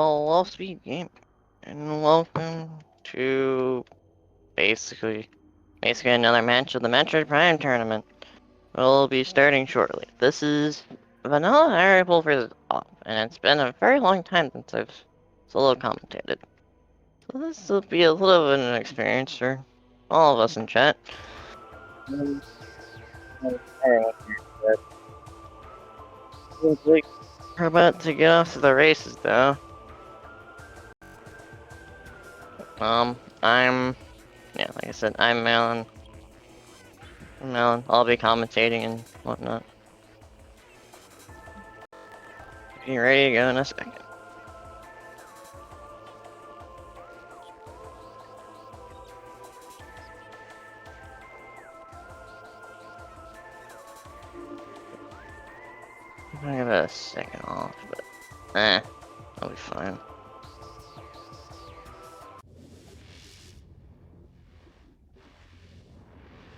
Hello, SpeedGaming, and welcome to basically another match of the Metroid Prime Tournament. We'll be starting shortly. This is vanilla variable versus off, and it's been a very long time since I've solo commentated. So this will be a little bit of an experience for all of us in chat. We're about to get off to the races though. Like I said, I'm Malin. I'll be commentating and whatnot. Be ready to go in a second. I'm gonna give it a second off, but I'll be fine.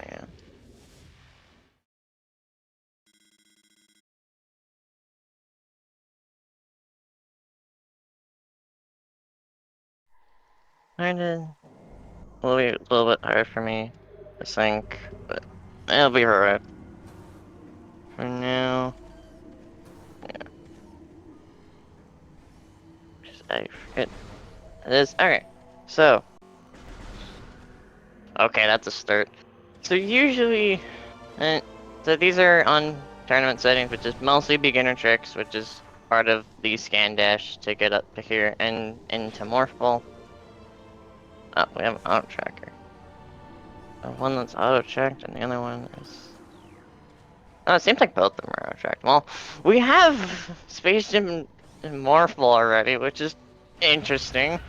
Yeah. Kinda a little bit hard for me to sync, but it'll be alright. For now, yeah. I forget this. Okay, so okay, that's a start. So usually, so these are on tournament settings, which is mostly beginner tricks, which is part of the scan dash to get up to here and into Morph Ball. Oh, we have an auto tracker. The one that's auto checked, and the other one is. Oh, it seems like both of them are auto checked. Well, we have Space Gym and Morph Ball already, which is interesting,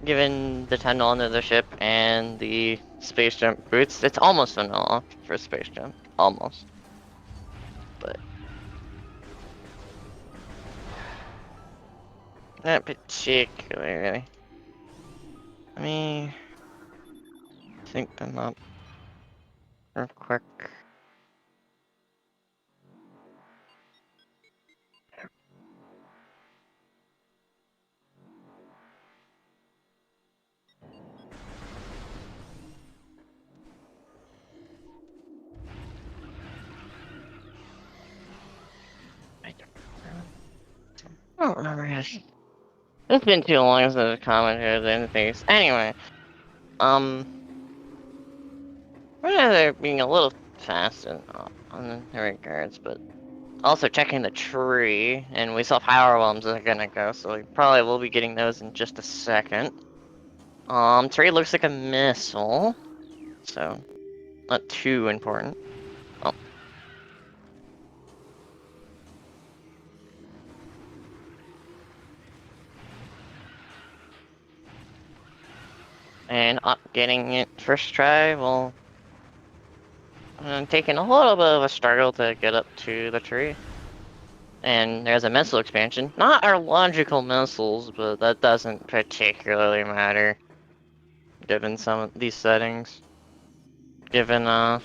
given the 10 under the ship and the Space Jump boots. It's almost vanilla for Space Jump, almost. But not particularly. Let me sync them up real quick. I don't remember his. It's been too long since I've commented anything. Anyway, they're being a little fast on the regards, but also checking the tree, and we saw power bombs are gonna go, so we probably will be getting those in just a second. Tree looks like a missile, so not too important. Oh. And getting it first try will taking a little bit of a struggle to get up to the tree. And there's a missile expansion. Not our logical missiles, but that doesn't particularly matter, given some of these settings. Given, how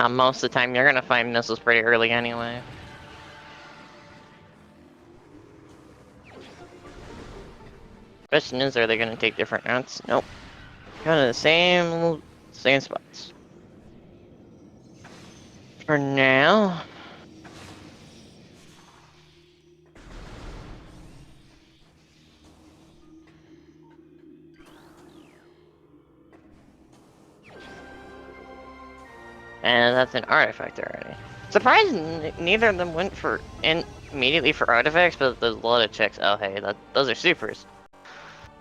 most of the time you're gonna find missiles pretty early anyway. Question is, are they gonna take different routes? Nope. Kind of the same spots. For now. And that's an artifact already. Surprised neither of them went for immediately for artifacts, but there's a lot of checks. Oh hey, those are supers.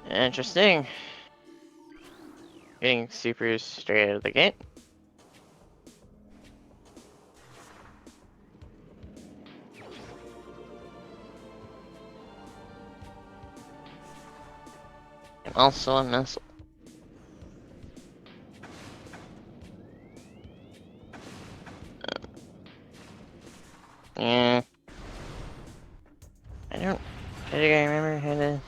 Interesting. Getting supers straight out of the gate. And also a missile. Yeah. I think I remember how to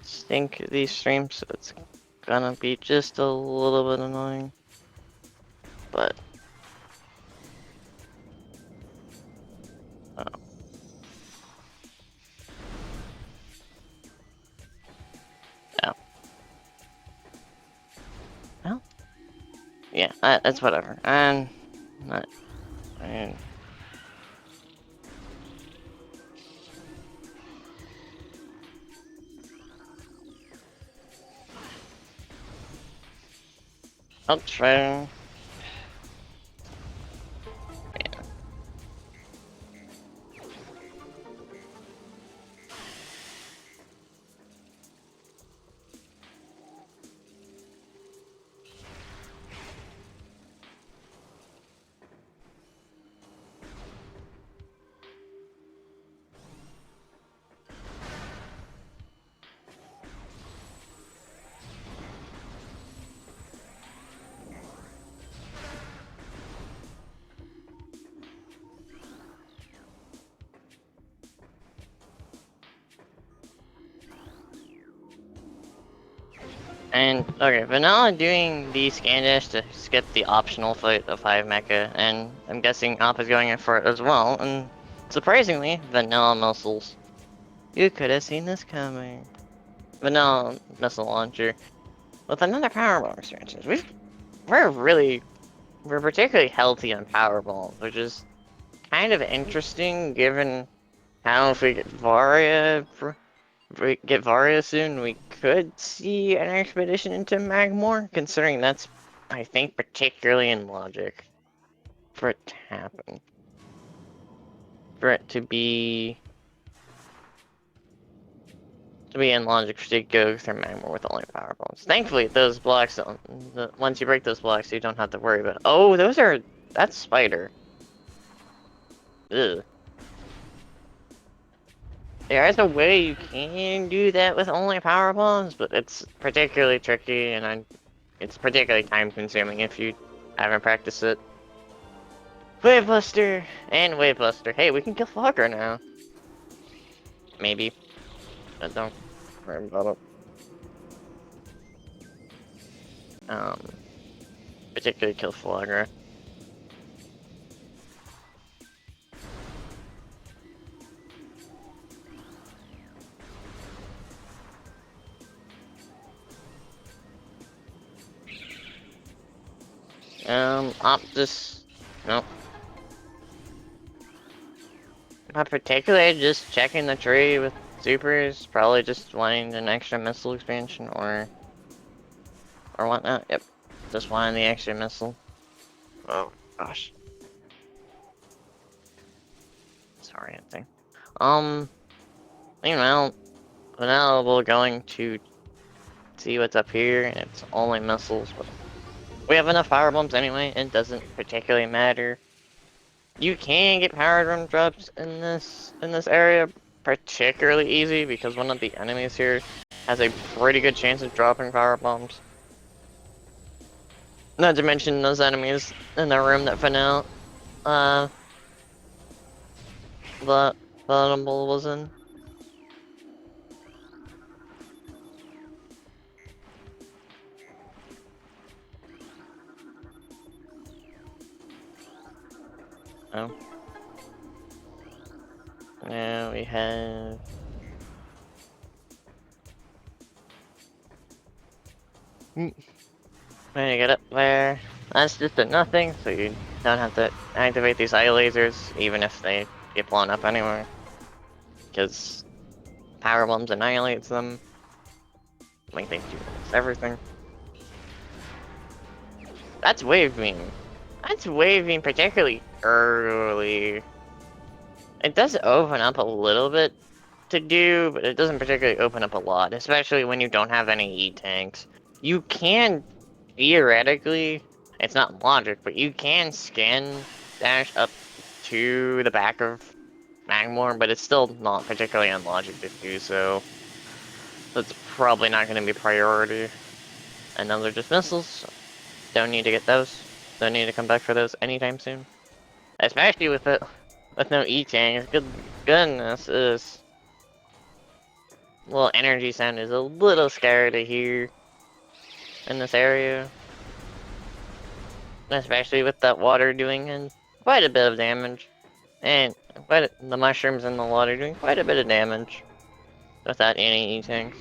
sync these streams, so it's gonna be just a little bit annoying. But oh. yeah, that's whatever. And I'll try. And okay, Vanilla doing the scan dash to skip the optional fight of 5 mecha, and I'm guessing Op is going in for it as well, and surprisingly, Vanilla missiles. You could have seen this coming. Vanilla missile launcher. With another Powerball expansion, we're particularly healthy on Powerballs, which is kind of interesting given how if we get Varia soon, we could see an expedition into Magmore, considering that's, I think, particularly in logic for it to happen. For it to be in logic to go through Magmore with only power bombs. Thankfully, those blocks, once you break those blocks, you don't have to worry about. Oh, that's Spider. Ugh. There is a way you can do that with only power bombs, but it's particularly tricky, and it's particularly time consuming if you haven't practiced it. Wave Buster and Wave Buster. Hey, we can kill Fogger now. Maybe. But don't worry about it. Particularly kill Fogger. Optus. Nope. Not particularly, just checking the tree with supers, probably just wanting an extra missile expansion or whatnot. Yep, just wanting the extra missile. Oh gosh. Sorry, anything. Meanwhile, now we're going to see what's up here, and it's only missiles, but we have enough power bombs anyway. It doesn't particularly matter. You can get power drum drops in this area particularly easy because one of the enemies here has a pretty good chance of dropping power bombs. Not to mention those enemies in the room that Vanilla the vulnerable was in. Oh. Now we have when you get up there, that's just a nothing, so you don't have to activate these eye lasers, even if they get blown up anyway. Because power bombs annihilates them. Like they do everything. That's wave beam. That's wave beam particularly early. It does open up a little bit to do, but it doesn't particularly open up a lot, especially when you don't have any E-tanks. You can, theoretically, it's not logic, but you can scan dash up to the back of Magmore, but it's still not particularly on logic to do so. That's probably not going to be priority. And then they're just missiles. Don't need to get those. Don't need to come back for those anytime soon. Especially with no E-tanks. Goodness, this little energy sound is a little scary to hear in this area. Especially with that water doing quite a bit of damage. And the mushrooms in the water doing quite a bit of damage without any E-tanks.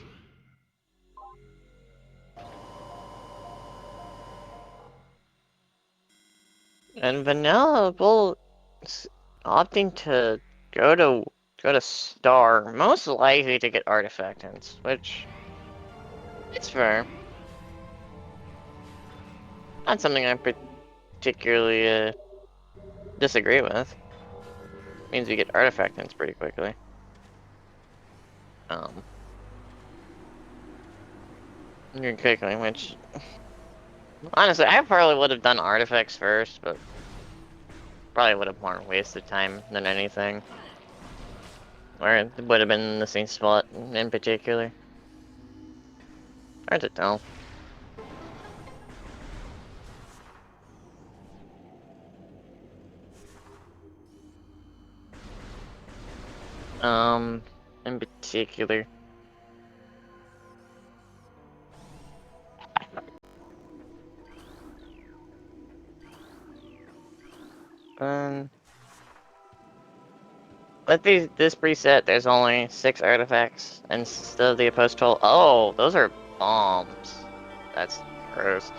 And vanillable opting to go to star, most likely to get artifact hints, which it's fair. Not something I particularly disagree with. Means you get artifact hints pretty quickly. Quickly, which honestly I probably would have done artifacts first, but probably would have more wasted time than anything. Or it would have been in the same spot in particular. Hard to tell. In particular. Um, with this preset, there's only 6 artifacts instead of the opposed 12. Oh, those are bombs. That's gross.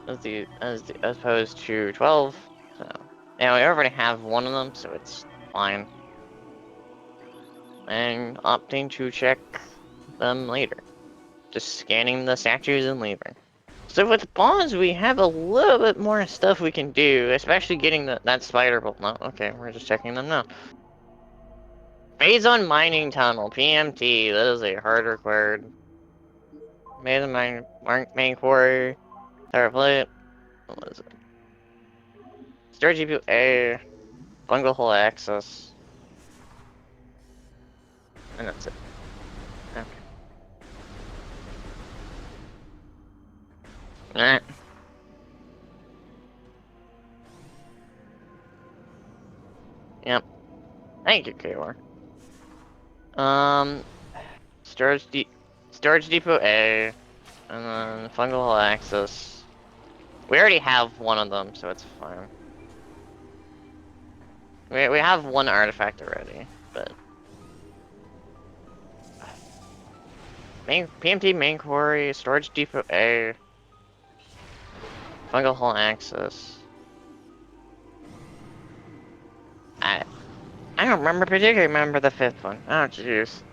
As opposed to 12. So yeah, we already have one of them, so it's fine. And opting to check them later. Just scanning the statues and leaving. So with bombs, we have a little bit more stuff we can do, especially getting that spider bolt. No, okay, we're just checking them now. Phase on mining tunnel, PMT. That is a hard required. Made the main quarry. Tower plate. What was it? Storage GPU A. Bungle hole access. And that's it. Okay. Alright. Yep. Thank you, KR. Storage depot A. And then fungal hole access. We already have one of them, so it's fine. We have one artifact already, but PMT main quarry, storage depot A, fungal hole access. I don't particularly remember the 5th one. Oh jeez.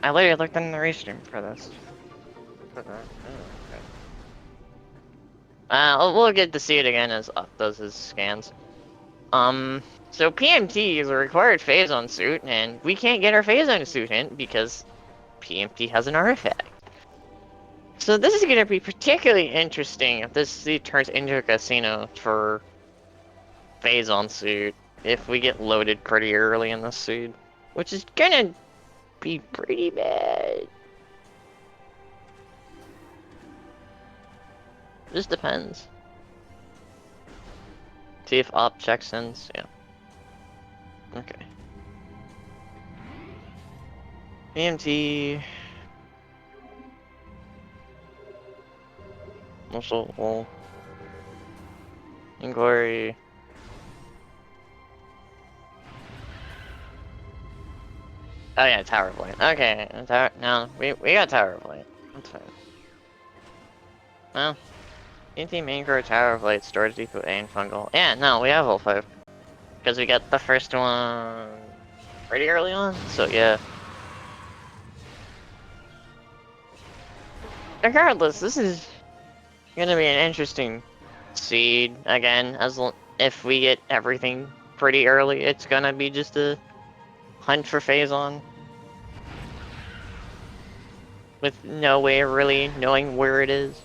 I literally looked in the restream for this. We'll get to see it again as does his scans. So PMT is a required phase-on suit, and we can't get our phase-on suit hint because PMT has an artifact. So this is going to be particularly interesting if this suit turns into a casino for phase-on suit, if we get loaded pretty early in the suit, which is gonna be pretty bad. Just depends. See if op checks sends, yeah. Okay. PMT. Muscle. Inquiry. Oh yeah, tower blade. Okay, tower. No, we got tower blade. That's fine. Well, PMT main core, tower blade, storage depot, A, and fungal. Yeah, no, we have all 5 because we got the first one pretty early on. So yeah. Regardless, this is gonna be an interesting seed again. If we get everything pretty early, it's gonna be just a hunt for phase-on with no way of really knowing where it is.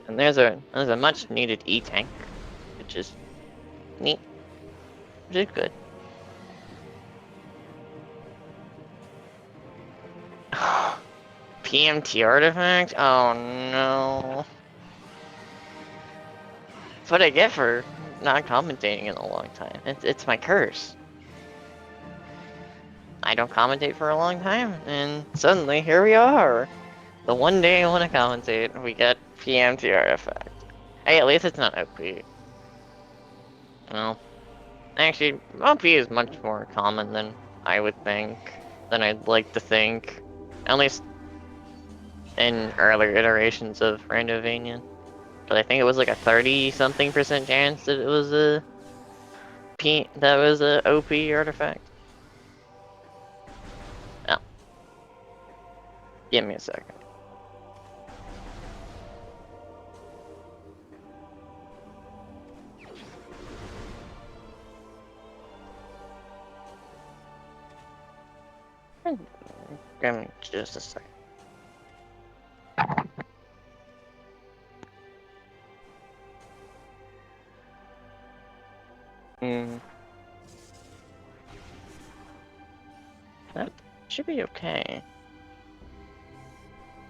And there's a much needed E-tank, which is neat, which is good. PMT artifact? Oh no. That's what I get for not commentating in a long time. It's my curse. I don't commentate for a long time, and suddenly here we are. The one day I want to commentate, we get PMT artifact. Hey, at least it's not OP. Well, actually, OP is much more common than I would think, than I'd like to think. At least in earlier iterations of Randovania. But I think it was like a 30-something% chance that it was a that was a OP artifact. Oh. Give me a second. Give me just a second. That should be okay.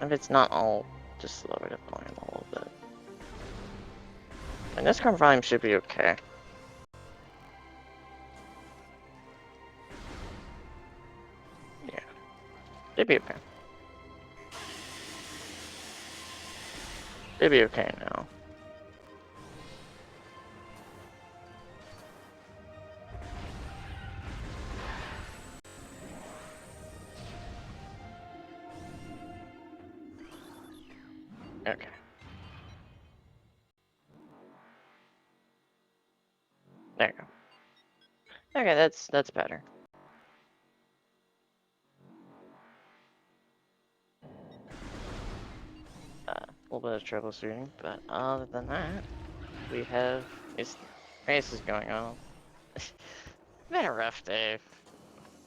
If it's not, I'll just lower the volume a little bit. And this current volume should be okay. Yeah. Should be okay. Should be okay now. Okay. There you go. Okay, that's better. A little bit of troubleshooting, but other than that, we have this race is going on. It's been a rough day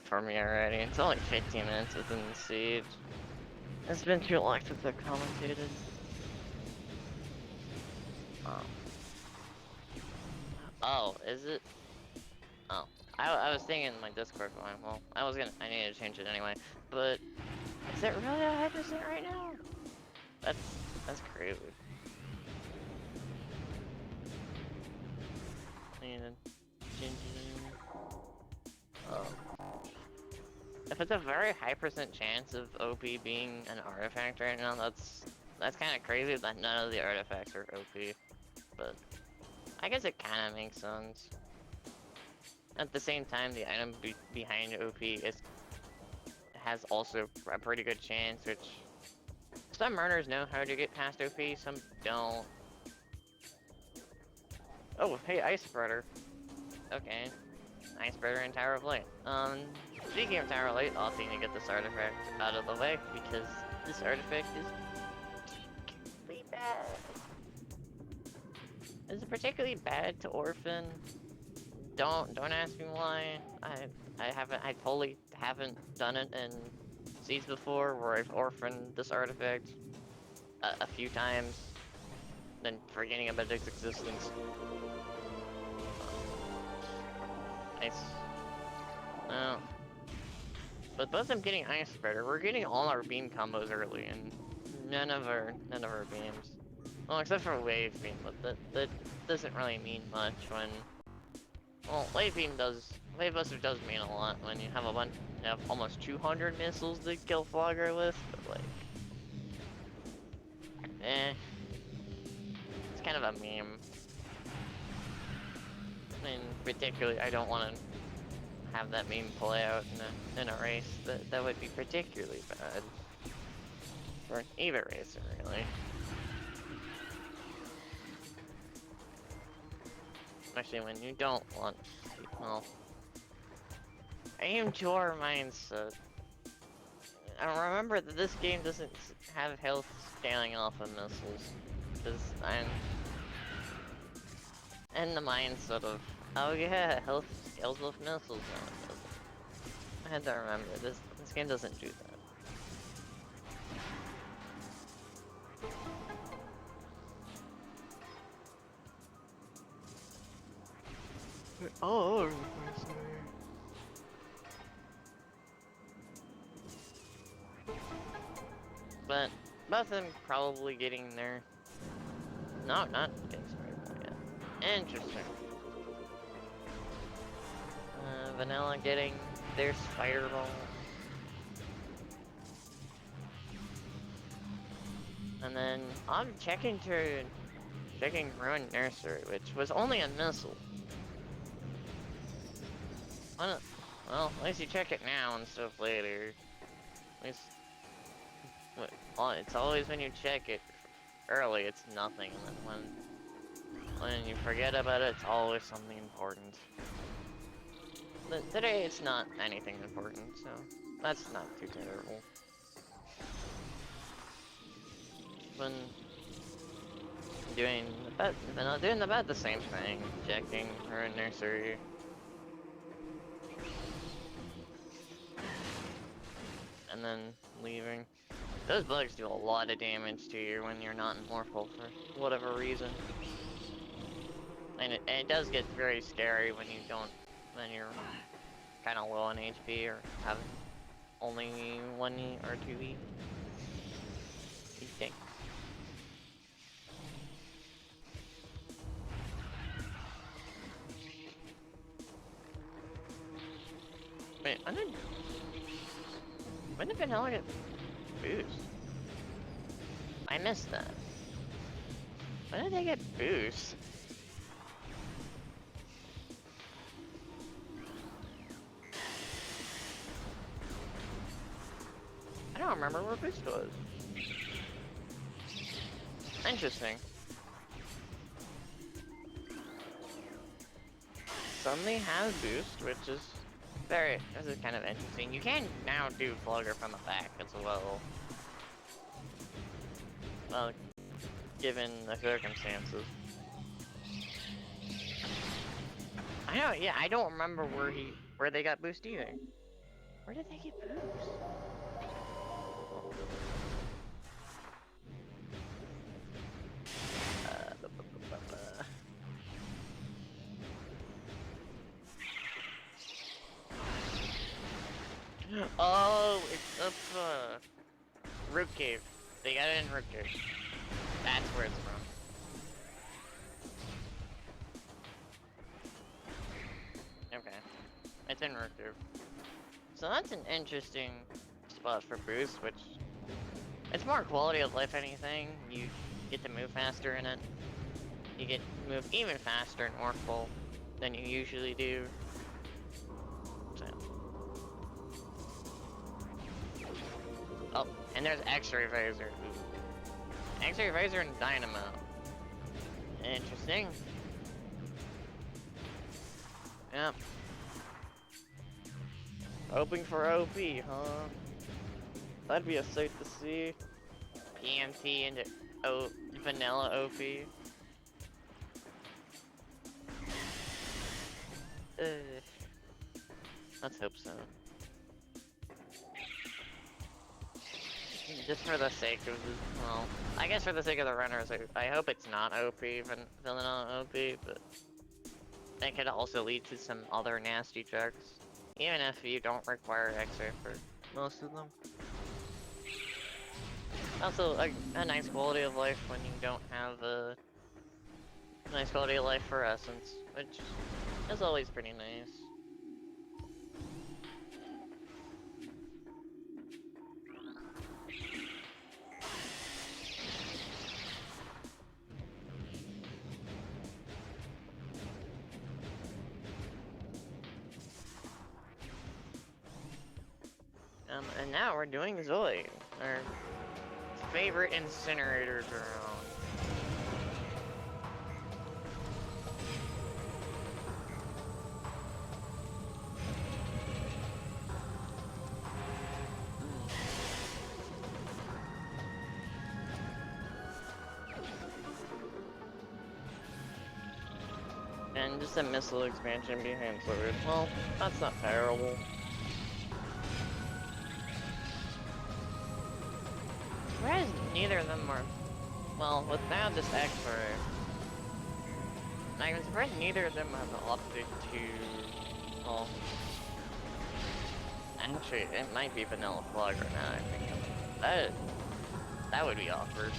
for me already. It's only 15 minutes within the siege. It's been too long since I've commentated. Oh, is it? Oh, I was thinking in my Discord line. Well, I needed to change it anyway. But is it really 100% right now? That's crazy. Need to change it. Oh. If it's a very high % chance of OP being an artifact right now, that's kind of crazy that none of the artifacts are OP. But I guess it kind of makes sense. At the same time, the item behind OP has also a pretty good chance, which some runners know how to get past OP, some don't. Oh, hey, Ice Spreader. Okay. Ice Spreader and Tower of Light. Speaking of Tower of Light, I'll need to get this artifact out of the way, because this artifact is particularly bad. It's particularly bad to Orphan. Don't ask me why. I totally haven't done it in Siege before, where I've orphaned this artifact a few times, then forgetting about its existence. Nice. Oh. But both I'm getting Ice Spreader, we're getting all our beam combos early, and none of our beams. Well, except for Wave Beam, but that doesn't really mean much when. Well, Wave Buster does mean a lot when you have almost 200 missiles to kill Flogger with, but like, it's kind of a meme. And particularly, I don't want to have that meme play out in a race. That would be particularly bad for either racer, really. Especially when you don't want, well, aim to our mindset. I remember that this game doesn't have health scaling off of missiles, because I'm in the mindset of, oh yeah, health scales with missiles. No, I had to remember, this game doesn't do that. All over the place here. But both of them probably getting there. No, not getting started yet. Interesting. Vanilla getting their spider ball. And then I'm checking Ruined Nursery, which was only a missile. Well, at least you check it now instead of later. At least Well, it's always when you check it early, it's nothing, and then when you forget about it, it's always something important. But today, it's not anything important, so that's not too terrible. When doing about the same thing, checking her nursery. And then leaving. Those bugs do a lot of damage to you when you're not in Morphle for whatever reason. And it does get very scary when you're kind of low on HP or have only 1 or 2 Dang. Wait, when did Vanilla get boost? I missed that. When did they get boost? I don't remember where boost was. Interesting. Suddenly has boost, which is this is kind of interesting. You can now do Flogger from the back as well. Well, given the circumstances. I don't remember where they got boost either. Where did they get boost? Oh, it's up Root Cave. They got it in Root Cave. That's where it's from. Okay. It's in Root Cave. So that's an interesting spot for boost, which it's more quality of life anything. You get to move faster in it. You get to move even faster in Morphle than you usually do. So. Oh, and there's X-Ray Visor. X-Ray Visor and Dynamo. Interesting. Yep. Hoping for OP, huh? That'd be a sight to see. PMT into vanilla OP. Let's hope so. Just for the sake of well, I guess for the sake of the runners, I hope it's not OP, vanilla OP, but it could also lead to some other nasty checks, even if you don't require X-ray for most of them. Also, a nice quality of life when you don't have a nice quality of life for Essence, which is always pretty nice. And now we're doing Zoe, our favorite incinerator drone. And just a missile expansion behind Sword. Well, that's not terrible. Whereas neither of them are... Well, without this X-ray... I'm surprised neither of them have opted to... Well... Actually, it might be Vanilla Flogger now, I think. That would be awkward.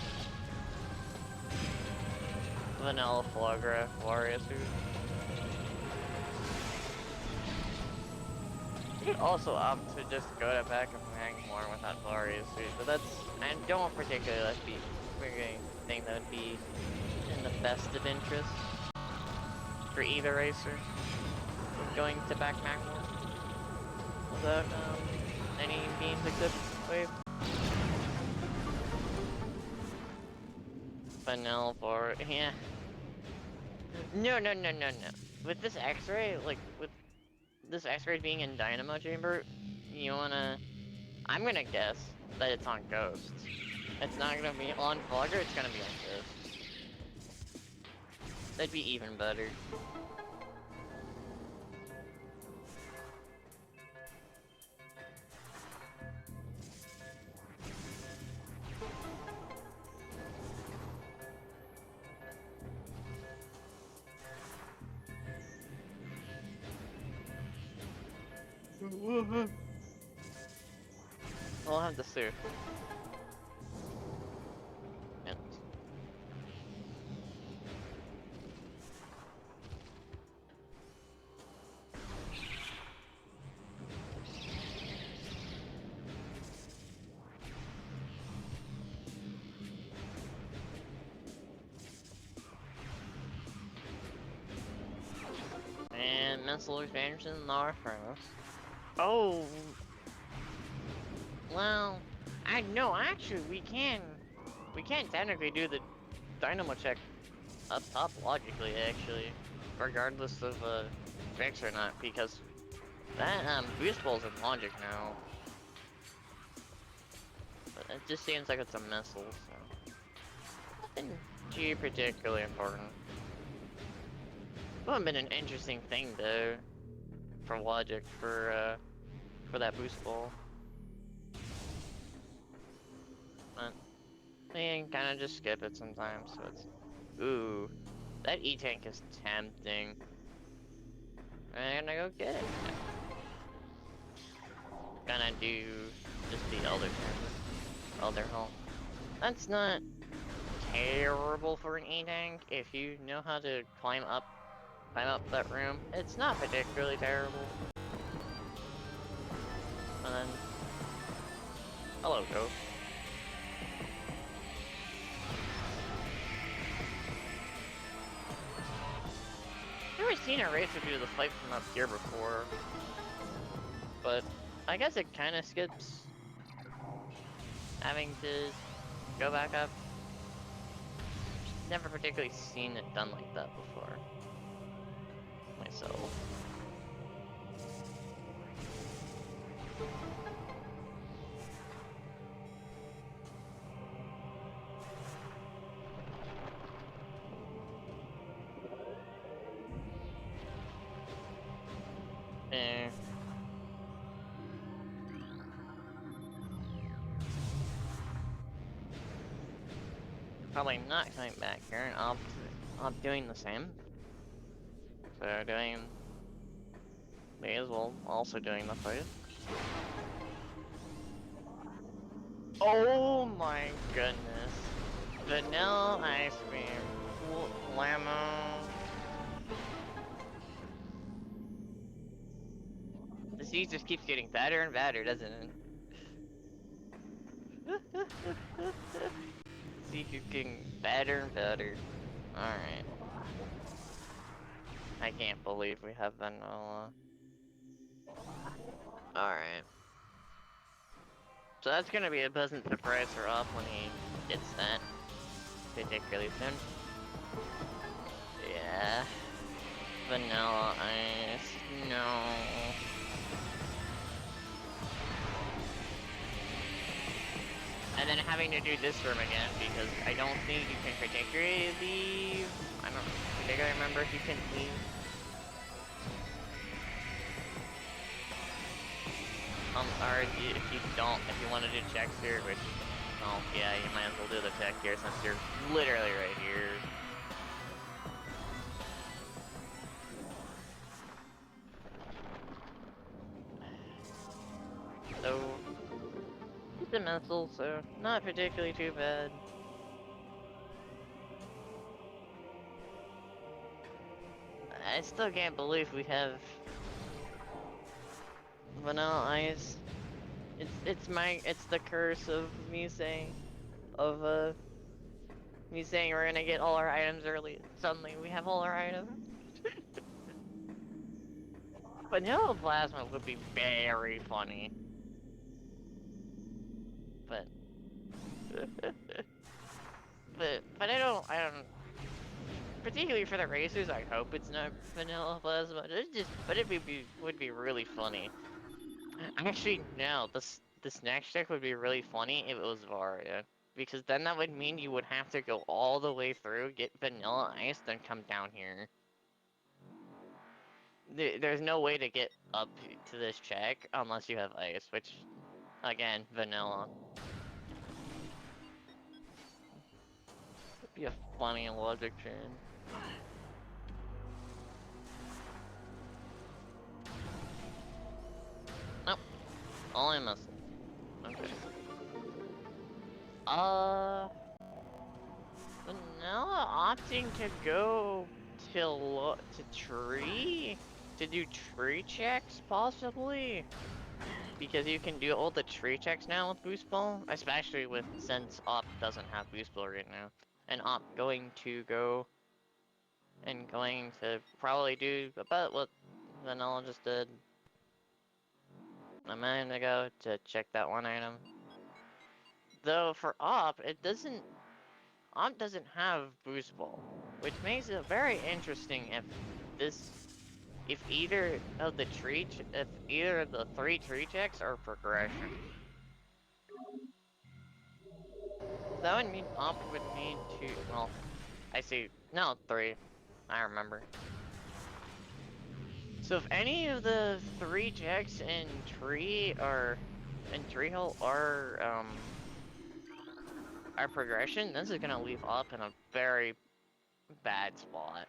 Vanilla Flogger, Warrior suit. You could also opt to just go to back of Magmore without Warrior suit, but I don't particularly think that would be in the best of interest for either racer. Going to back Magmore without any beams except wave. Vanilla for yeah. No. With this X-ray, like with this X-ray being in Dynamo Chamber, you wanna. I'm gonna guess that it's on Ghost. It's not gonna be on Fogger. It's gonna be on Ghost. That'd be even better. We'll have to see. Yeah. And missile expansion in our furnace. Oh! Well, actually we can technically do the dynamo check up top logically, actually, regardless of fix or not, because that boost ball's in logic now. But it just seems like it's a missile, so nothing too particularly important. Would have been an interesting thing though, for logic for that boost ball. But we can kind of just skip it sometimes, so it's... Ooh, that E-Tank is tempting. I'm gonna go get it. Gonna do just the Elder Hull. That's not terrible for an E-Tank if you know how to climb up that room. It's not particularly terrible. And then... Hello, Ghost. Never seen a racer do the fight from up here before, but I guess it kind of skips having to go back up. Never particularly seen it done like that before myself. Eh. Probably not coming back here, and I'll be doing the same. So doing may as well also doing the fight. Oh my goodness. Vanilla ice cream. Lemon. The sea just keeps getting better and better, doesn't it? Sea keeps getting better and better. Alright. I can't believe we have vanilla. Alright. So that's gonna be a pleasant surprise for Up when he gets that. Particularly soon. Yeah. Vanilla ice. No. And then having to do this room again because I don't think you can particularly leave. I don't particularly remember if you can leave. Or if you want to do checks here, which, oh yeah, you might as well do the check here since you're literally right here. So, it's a missile, so not particularly too bad. I still can't believe we have vanilla ice. It's the curse of me saying we're gonna get all our items early. Suddenly we have all our items. Vanilla plasma would be very funny. But but I don't. Particularly for the racers, I hope it's not vanilla as much. But would be really funny. Actually, no. This next trick would be really funny if it was Varia, because then that would mean you would have to go all the way through, get vanilla ice, then come down here. There's no way to get up to this check unless you have ice, which, again, vanilla. Would be a funny logic chain. Nope. Only missile. Okay. Vanilla opting to go to tree? To do tree checks, possibly? Because you can do all the tree checks now with Boost Ball, especially since Op doesn't have Boost Ball right now. And Op going to go and going to probably do about what Vanilla just did a minute ago to check that one item. Though for Op, Op doesn't have Boost Ball, which makes it very interesting if either of the three tree checks are progression. That would mean Op would need to, well, I see, no, 3, I remember. So if any of the 3 checks in Tree Hole are progression, this is gonna leave Op in a very bad spot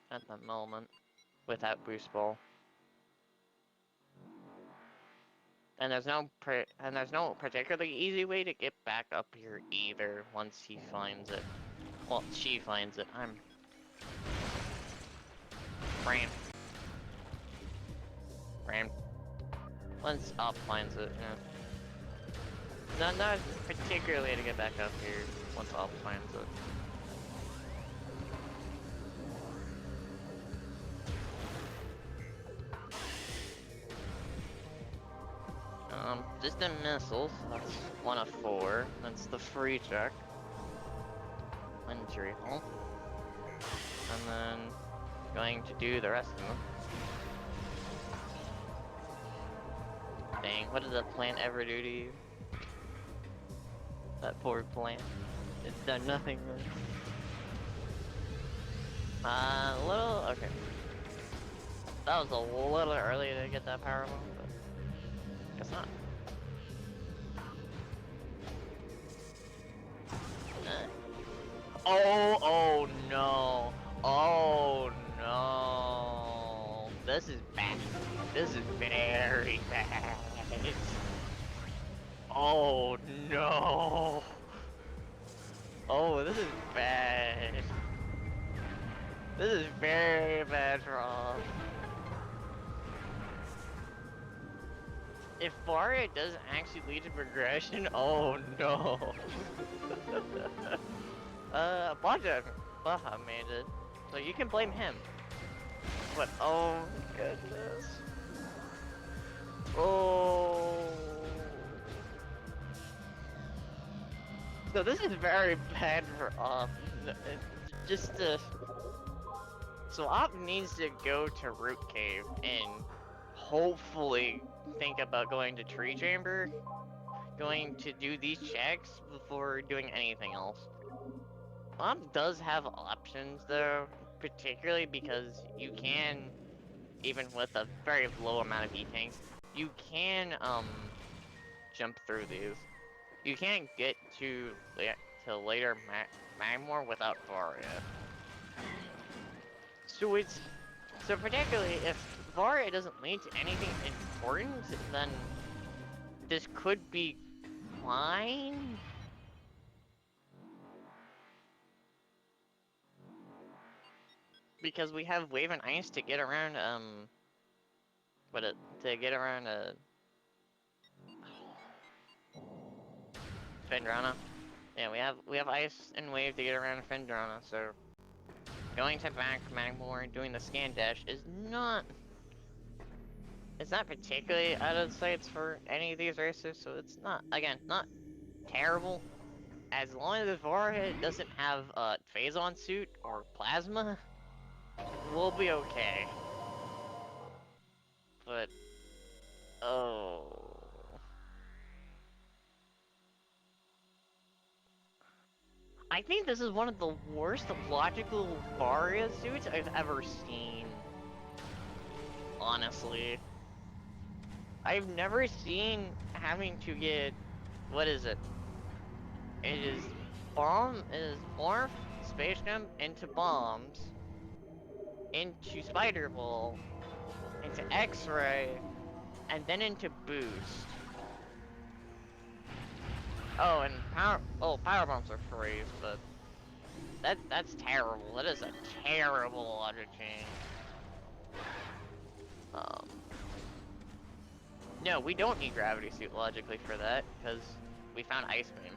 at the moment without Boost Ball. And there's no particularly easy way to get back up here either once he finds it. Well, she finds it. I'm Ram. Once Op finds it, yeah. Not particularly to get back up here once Op finds it. Distant missiles, that's 1 of 4. That's the free check. Injury hole. And then going to do the rest of them. Dang, what did that plant ever do to you? That poor plant. It's done nothing right. Okay. That was a little early to get that power level, but guess not. Oh no. Oh no. This is bad. This is very bad. Oh no. Oh, this is bad. This is very bad for all. If Varia doesn't actually lead to progression, oh no. Baja made it, so you can blame him. But oh goodness. Oh. So this is very bad for Op. So Op needs to go to Root Cave and hopefully think about going to Tree Chamber, going to do these checks before doing anything else. Op does have options though, particularly because you can, even with a very low amount of E-tanks, you can jump through these. You can't get to later Magmor without Varia. So particularly if Varia doesn't lead to anything important, then this could be fine. Because we have Wave and Ice to get around Fendrana. Yeah, we have Ice and Wave to get around Fendrana, so going to back Magmor and doing the scan dash is not particularly out of the sights for any of these racers, so it's not terrible. As long as the warhead doesn't have a phazon suit or plasma, we'll be okay. But oh. I think this is one of the worst logical Varia suits I've ever seen. Honestly. I've never seen having to get... What is it? It is morph Space Gem into bombs, into Spider Ball, into X-Ray, and then into Boost. Oh, and power bombs are free, but that's terrible. That is a terrible logic change. No, we don't need gravity suit logically for that because we found Ice Beam.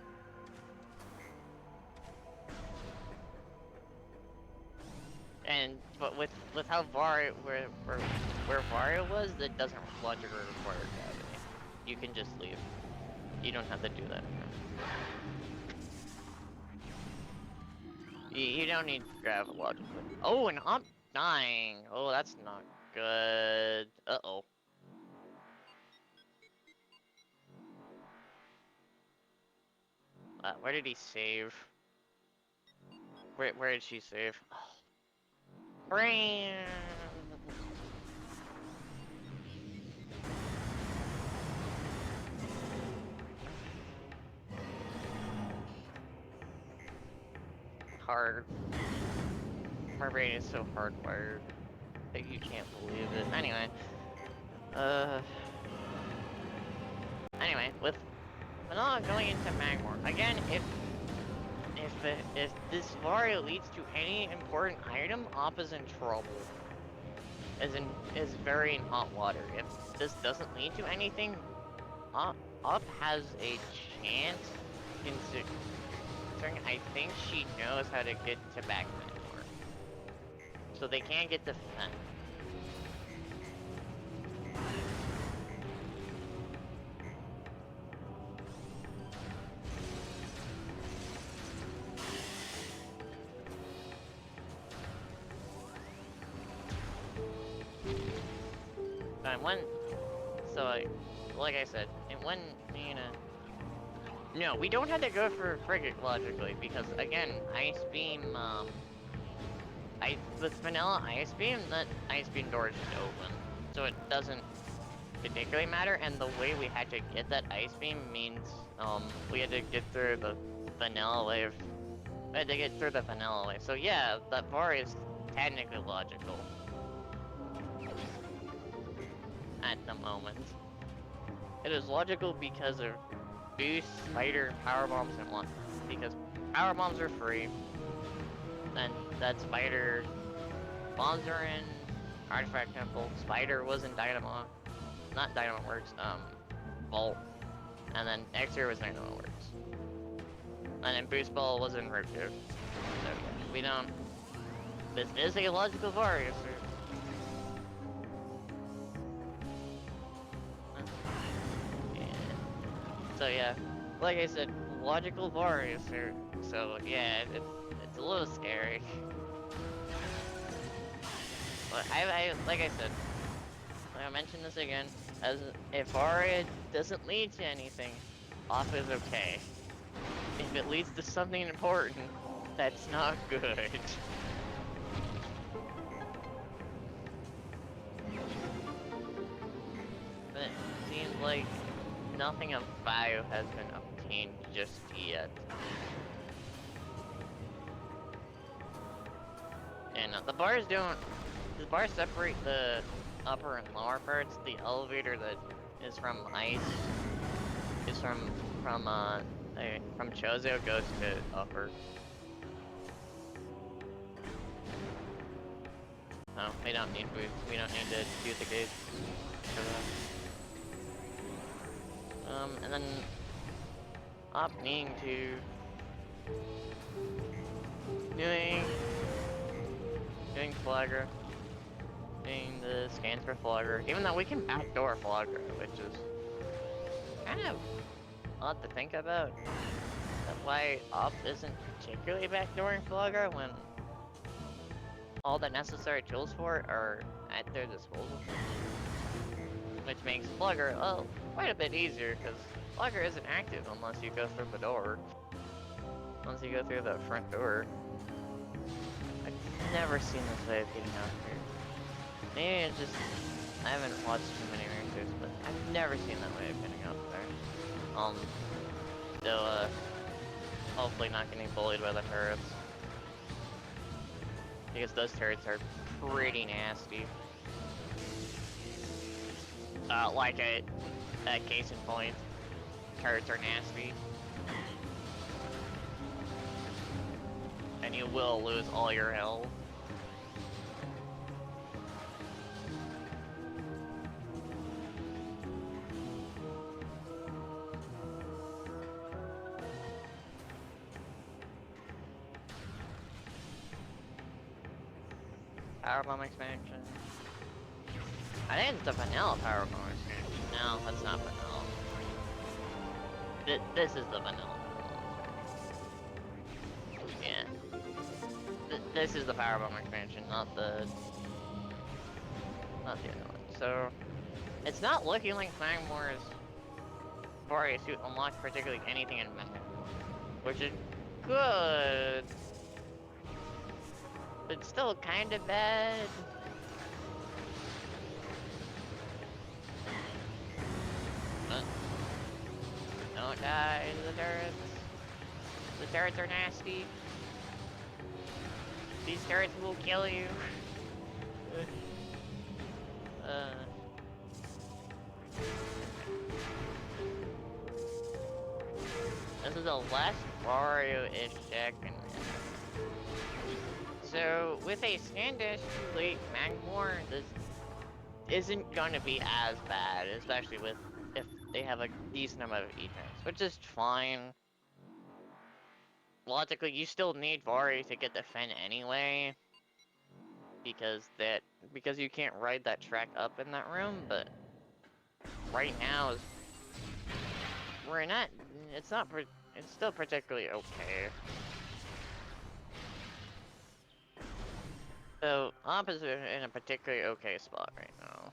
But with how where Varia was, that doesn't logically require gravity. You can just leave. You don't have to do that. You don't need gravity logically. Oh, and I'm dying. Oh, that's not good. Uh-oh. Where did he save? Where did she save? Oh. Brain. Hard. My brain is so hardwired that you can't believe it. Anyway, with Vanilla going into Magmor again, if this Varia leads to any important item, Op is in trouble. Is very in hot water. If this doesn't lead to anything, Op has a chance. Considering I think she knows how to get to back Magmor, so they can't get to Fen. Like I said, and when, no, we don't have to go for Frigate logically, because again, Ice Beam, with Vanilla Ice Beam, that Ice Beam door is just open, so it doesn't particularly matter, and the way we had to get that Ice Beam means, we had to get through the Vanilla wave, so yeah, that bar is technically logical. At the moment. It is logical because of Boost, Spider, Power Bombs, and one. Because Power Bombs are free, then that Spider... Bombs are in Artifact Temple, Spider was in Dynamo... Not Dynamo Works, Vault. And then X-Ray was in Dynamo Works. And then Boost Ball was in Roto. So, we don't... This is a logical Varia, so... So yeah, like I said, logical Varia, so yeah, it's a little scary. But like I said, I mention this again, as if Varia doesn't lead to anything, off is okay. If it leads to something important, that's not good. But it seems like nothing of value has been obtained just yet. And the bars separate the upper and lower parts. The elevator that is from ice is from Chozo goes to upper. No, we don't need to do the gates for that. And then opting to doing Flagger, doing the scans for Flagger, even though we can backdoor Flagger, which is kind of odd to think about. That's why Op isn't particularly backdooring Flogger when all the necessary tools for it are at their disposal. Which makes Flogger, well, quite a bit easier, because Flogger isn't active unless you go through the door. Once you go through the front door. I've never seen this way of getting out here. Maybe it's just, I haven't watched too many racers, but I've never seen that way of getting out there. Still, hopefully not getting bullied by the turrets. Because those turrets are pretty nasty. Like a case in point, turrets are nasty. And you will lose all your health. Powerbomb expansion. I think it's the vanilla powerbomb expansion. No, that's not vanilla. This is the vanilla. Yeah. This is the powerbomb expansion, not the other one. So it's not looking like Magmore's Varia suit unlocks particularly anything in metal, which is good. But still kind of bad. Don't die to the turrets. The turrets are nasty. These turrets will kill you. This is a less Wario-ish deck. So, with a Scandash too late Magmore, this isn't going to be as bad, especially if they have a decent amount of E-turns, which is fine. Logically, you still need Vari to get the Fen anyway, because you can't ride that track up in that room. But right now, it's still particularly okay. So, opposite in a particularly okay spot right now.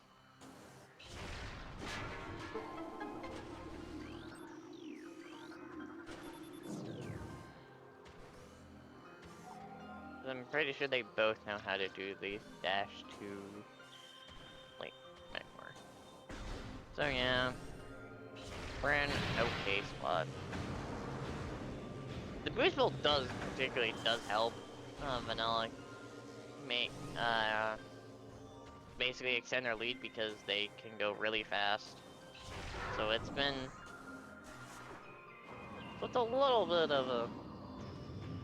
I'm pretty sure they both know how to do the dash to like Magmore. So yeah, we're in an okay spot. The boost build does help Vanilla make basically extend their lead because they can go really fast. So it's a little bit of a.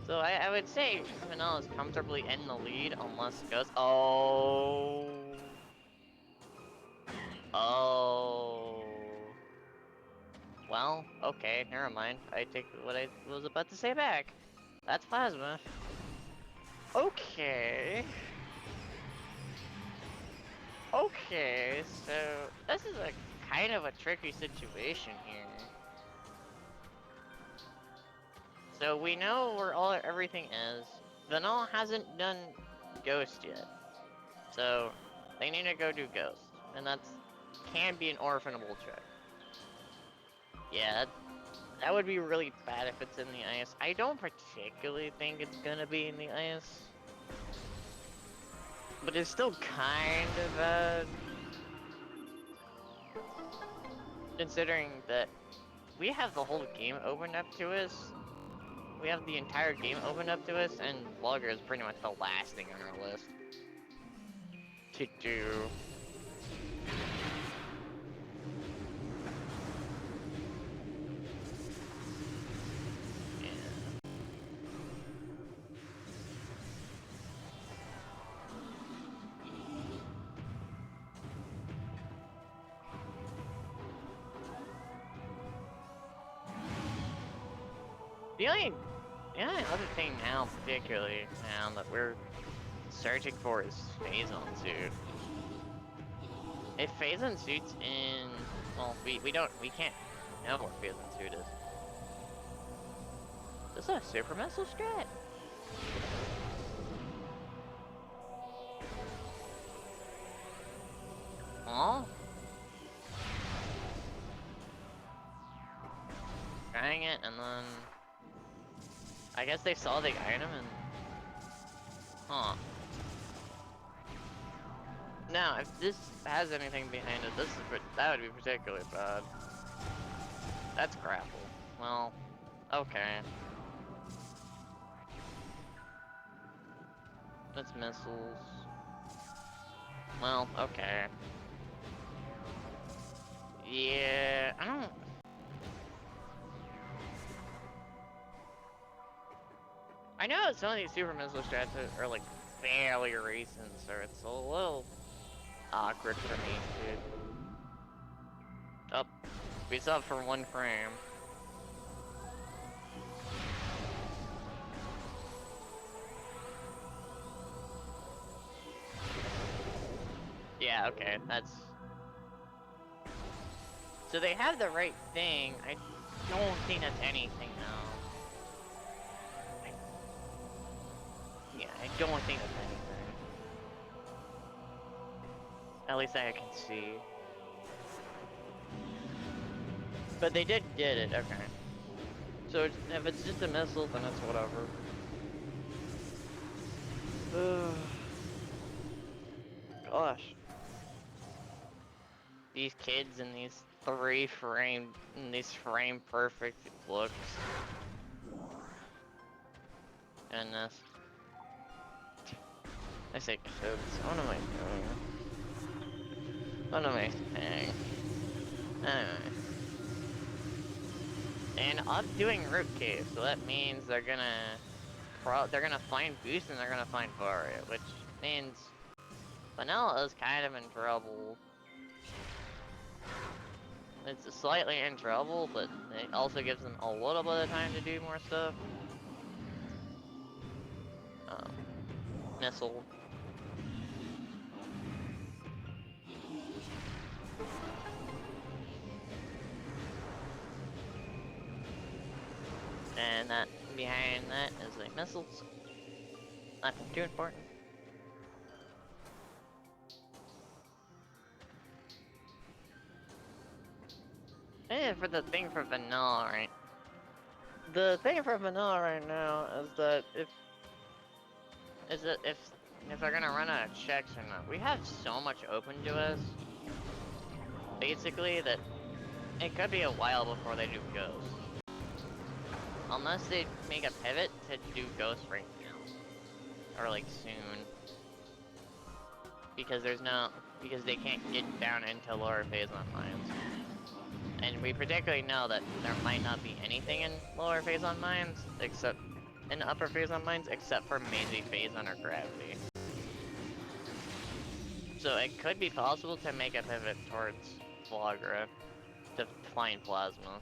So I would say Vanilla is comfortably in the lead unless Ghost. Oh. Well, okay, never mind. I take what I was about to say back. That's Plasma. Okay. Okay, so this is a kind of a tricky situation here. So we know where everything is. Vanilla hasn't done Ghost yet. So they need to go do Ghost. And can be an orphanable trick. Yeah, that would be really bad if it's in the ice. I don't particularly think it's gonna be in the ice. But it's still kind of bad. Considering that we have the whole game opened up to us. We have the entire game opened up to us, and Vlogger is pretty much the last thing on our list to do. The only other thing now, particularly now that we're searching for is Phazon suit. If Phazon suit's in, well, we can't No more phase on Sudas. This is a super missile strat. Oh. Trying it, and then I guess they saw the item and huh. Now, if this has anything behind it, that would be particularly bad. That's grapple. Well, okay. That's missiles. Well, okay. Yeah, I don't. I know some of these super missile strats are like fairly recent, so it's a little awkward for me to. Oh, we saw it for 1 frame. Yeah, okay, that's. So they have the right thing. I don't think that's anything though. Yeah, I don't think that's anything. At least I can see. But they did get it, okay. So if it's just a missile, then it's whatever. Gosh. These kids in these these frame perfect looks. Goodness. I say kids. What am I doing? What am I saying? Anyway. And I'm doing root cave, so that means they're gonna find Boost and they're gonna find Varia, which means Vanilla is kind of in trouble. It's slightly in trouble, but it also gives them a little bit of time to do more stuff. Missile. And that behind that is a missiles. Nothing too important. And for the thing for Vanilla, right? The thing for Vanilla right now is that if they're gonna run out of checks or not, we have so much open to us. Basically, that it could be a while before they do Ghost. Unless they make a pivot to do Ghost right now. Or like soon. Because because they can't get down into lower phase on mines. And we particularly know that there might not be anything in lower phase on mines, except in upper phase on mines, except for maybe phase under gravity. So it could be possible to make a pivot towards Flagra to find Plasma.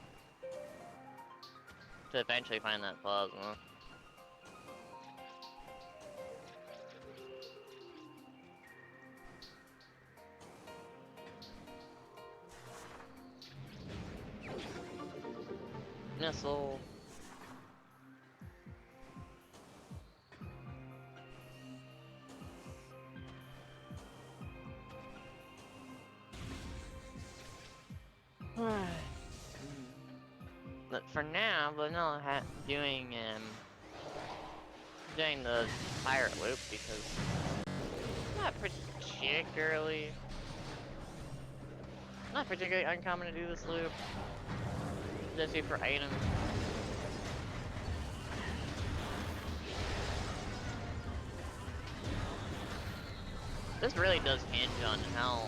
To eventually find that Plasma. Missile. But for now, Vanilla doing the pirate loop because not particularly uncommon to do this loop. Just for items. This really does hinge on how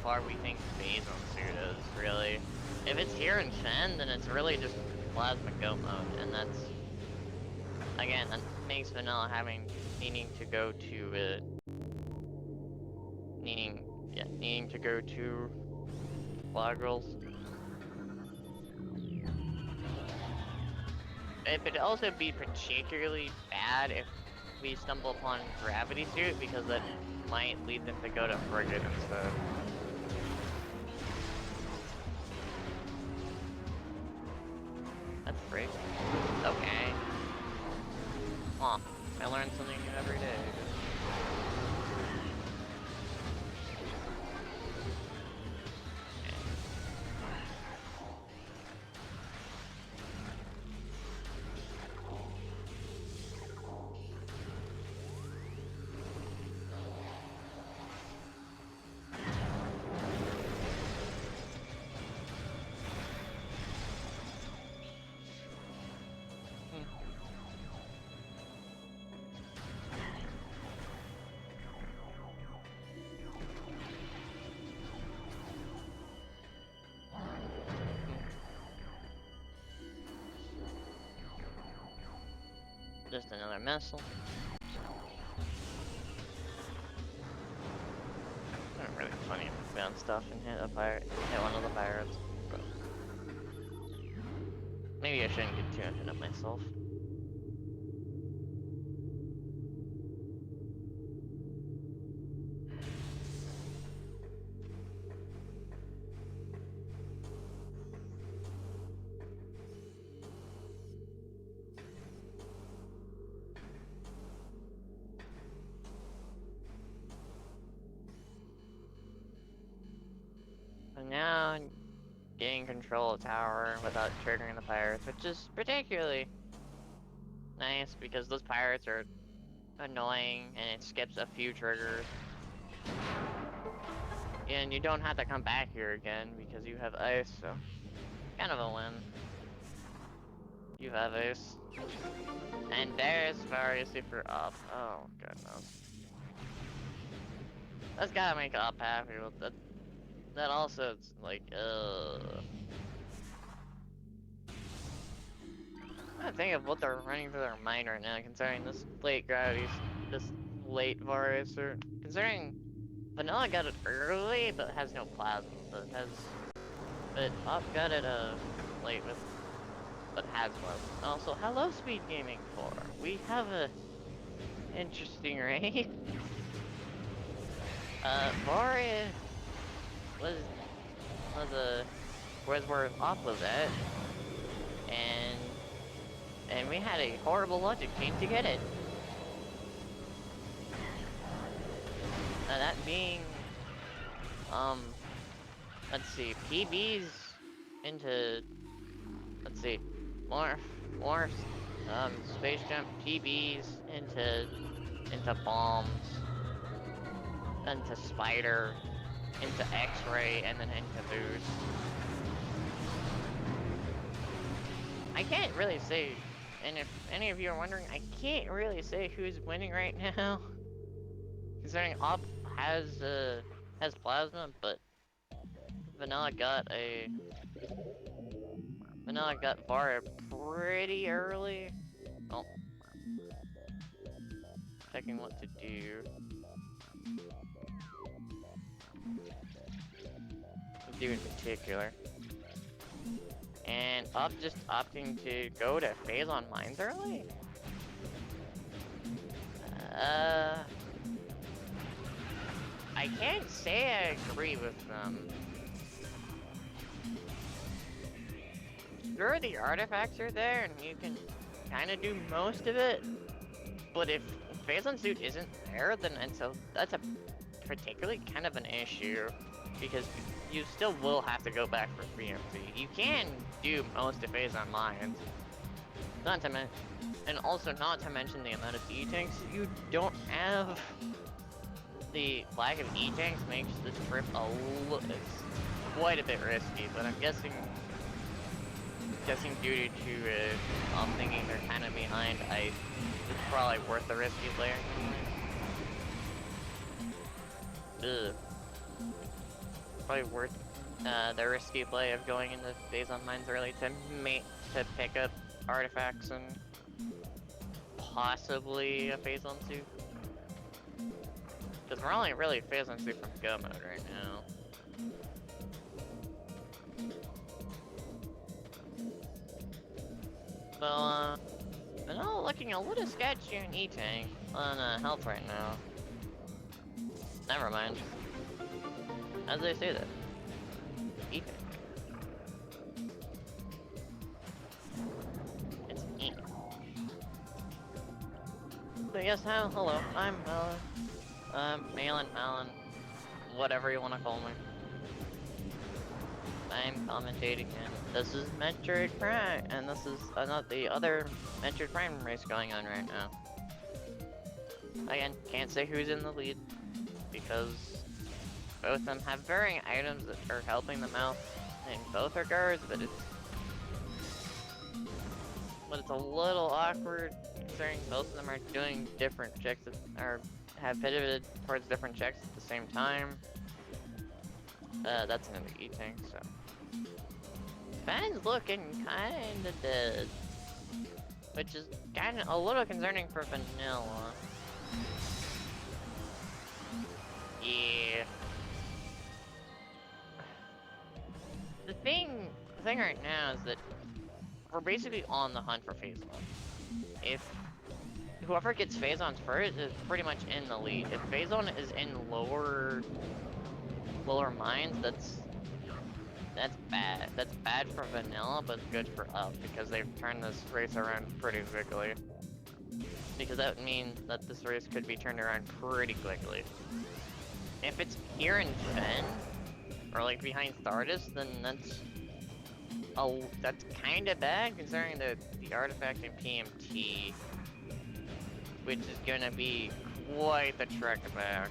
far we think phase on Suit is, really. If it's here in Fen, then it's really just Plasma Go mode, and that's... Again, that makes Vanilla needing to go to, needing to go to Flagrals. It would also be particularly bad if we stumble upon Gravity Suit, because that might lead them to go to Frigate instead. break. Okay. Aw, I learn something new every day. Just another missile. It's really funny if I found stuff and hit one of the pirates. But maybe I shouldn't get too ahead of myself. And now I'm getting control of tower without triggering the pirates, which is particularly nice because those pirates are annoying and it skips a few triggers. And you don't have to come back here again because you have ice, so kind of a win. You have ice. And there's Varia Super up. Oh goodness. That's gotta make up happy with that. That also, it's like, I think of what they're running through their mind right now, considering this late gravity, this late Varus, or considering Vanilla got it early, but has no plasma, but Pop got it, late with, but has plasma. Also, hello SpeedGaming 4. We have a interesting raid. Varus was where Op was at, and we had a horrible logic team to get it. That being, let's see, PBs into, let's see, more, space jump PBs into bombs, into spider, into X-ray, and then into boost. I can't really say, and if any of you are wondering, I can't really say who's winning right now. Considering Op has plasma, but Vanilla got Vara pretty early. Oh, checking what to do. In particular, and Op just opting to go to phase on mines early. I can't say I agree with them. Sure, the artifacts are there, and you can kind of do most of it. But if phase on suit isn't there, then that's a particularly kind of an issue because you still will have to go back for 3MC. You can do most of phase on mines. Not to mention, and also not to mention the amount of E-tanks you don't have. The lack of E-tanks makes this trip it's quite a bit risky, but I'm guessing due to I'm thinking they're kind of behind ice, it's probably worth the risky player. Ugh. Probably worth the risky play of going into phase on mines early to pick up artifacts and possibly a phase on suit. Because we're only really phase on suit from go mode right now. So Vanilla looking a little sketchy in E-tank on health right now. Never mind. As they say that. E-tank. yes, hello. I'm Malin. Malin. Whatever you want to call me. I'm commentating, and this is Metroid Prime, and this is not the other Metroid Prime race going on right now. Again, can't say who's in the lead, because both of them have varying items that are helping them out in both regards, but it's a little awkward considering both of them are doing different checks or have pivoted towards different checks at the same time. That's another E thing, so. Ben's looking kinda dead. Which is kinda a little concerning for Vanilla. Yeah. The thing right now is that we're basically on the hunt for Phase 1. If whoever gets Phase 1 first is pretty much in the lead. If Phase 1 is in lower mines, that's bad. That's bad for Vanilla, but good for Up, because they've turned this race around pretty quickly. Because that means that this race could be turned around pretty quickly. If it's here in Fen, or like behind Stardust, then that's kinda bad, considering the artifact in PMT, which is gonna be quite the trek back.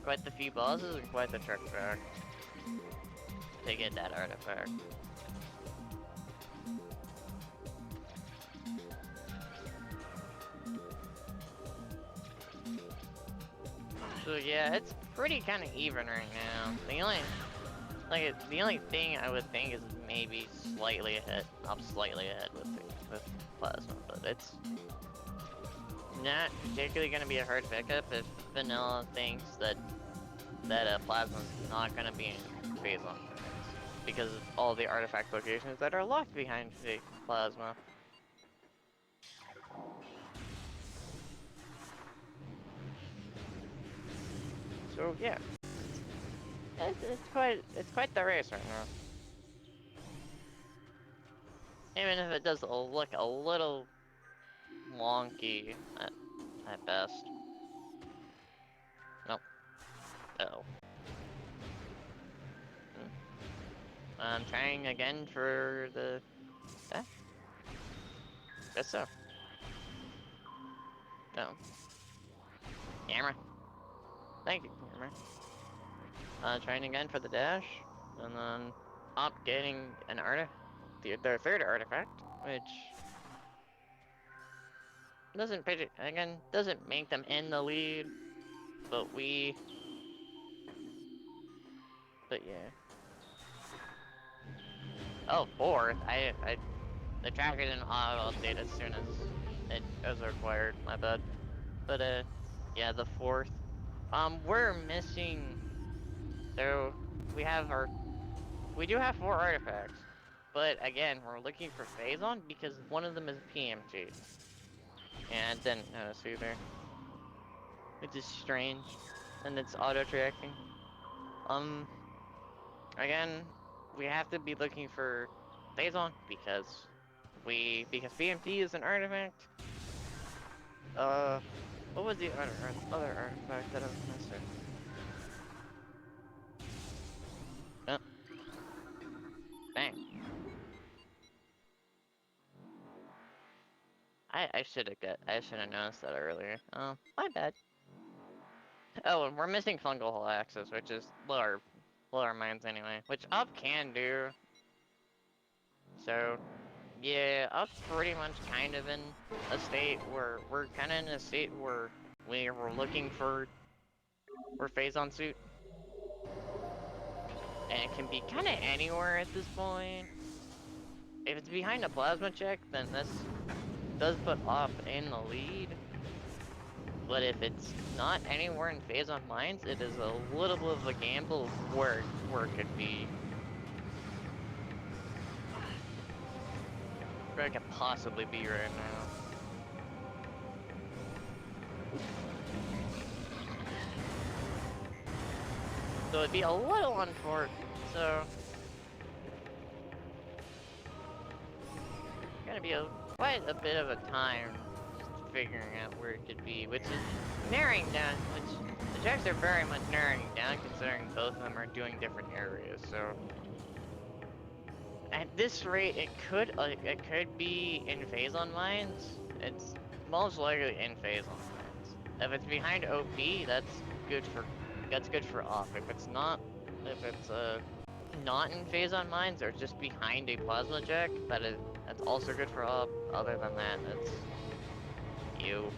Quite the few bosses and quite the trek back to get that artifact. So yeah, it's pretty kind of even right now. The only thing I would think is maybe slightly ahead, slightly ahead with Plasma, but it's not particularly going to be a hard pickup if Vanilla thinks that Plasma's not going to be in Phase 1 because of all the artifact locations that are locked behind the Plasma. So yeah, it's quite the race right now. Even if it does look a little wonky at best. Nope. Uh-oh. I'm trying again for the dash. Guess so. No. Camera. Thank you, camera. Trying again for the dash, and then Op getting an their third artifact, which doesn't make them in the lead, but yeah. Oh, fourth. The tracker didn't auto update as soon as it was required. My bad. But yeah, the fourth. We're missing. So we do have 4 artifacts, but again, we're looking for Phazon because one of them is PMT, and I didn't notice either, which is strange, and it's auto tracking. Again, we have to be looking for Phazon because PMT is an artifact. What was the other artifact that I was missing? Oh. Dang. I should have noticed that earlier. Oh, my bad. Oh, and we're missing fungal axis, which is lower mines anyway, which Up can do. So, yeah, Up's pretty much kind of in a state where we're looking for Phazon suit. And it can be kind of anywhere at this point. If it's behind a plasma check, then this does put Up in the lead. But if it's not anywhere in Phazon mines, it is a little bit of a gamble where it could be. Where it could possibly be right now. So it'd be a little unfortunate, so gonna be quite a bit of a time figuring out where it could be, which is narrowing down, which the tracks are very much narrowing down considering both of them are doing different areas, so at this rate it could be in phase on mines. It's most likely in phase on mines. If it's behind OP, that's good for off. If it's not not in phase on mines or just behind a plasma jack, that's also good for op. Other than that, that's you.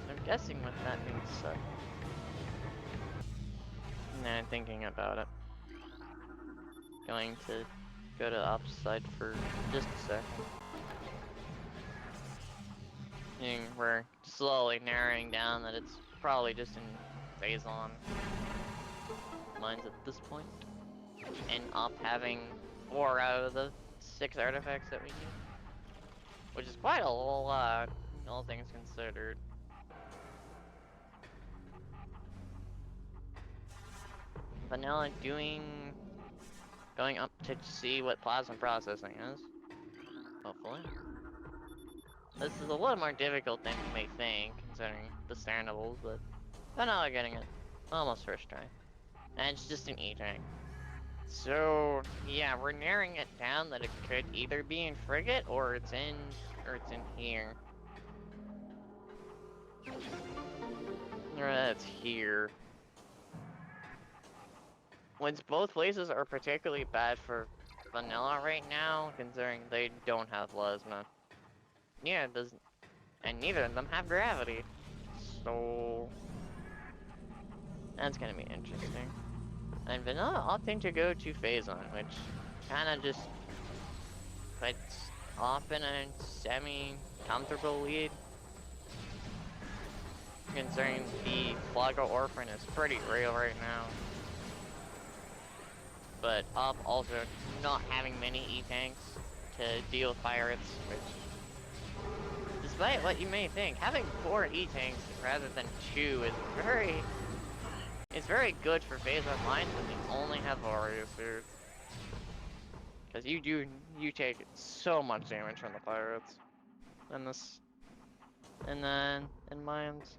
I'm guessing what that means, so. Nah, thinking about it. Going to go to the opposite side for just a second. We're slowly narrowing down that it's probably just in phase on mines at this point. And op having 4 out of the 6 artifacts that we need. Which is quite a lot, all things considered. Vanilla going up to see what plasma processing is. Hopefully. This is a little more difficult than you may think, considering the standables, but Vanilla getting it. Almost first try. And it's just an E-tank. So, yeah, we're narrowing it down that it could either be in Frigate or it's in here. Or that's here. Which both places are particularly bad for Vanilla right now, considering they don't have plasma. Yeah, it doesn't, and neither of them have gravity. So that's gonna be interesting. And Vanilla opting to go to phase on, which kinda just puts off in a semi-comfortable lead. Considering the Flago Orphan is pretty real right now. But Op also not having many E-tanks to deal with pirates, which, despite what you may think, having 4 E-tanks rather than 2 is very good for phase on lines when you only have Warriors here. Because you take so much damage from the pirates in this, and then in mines.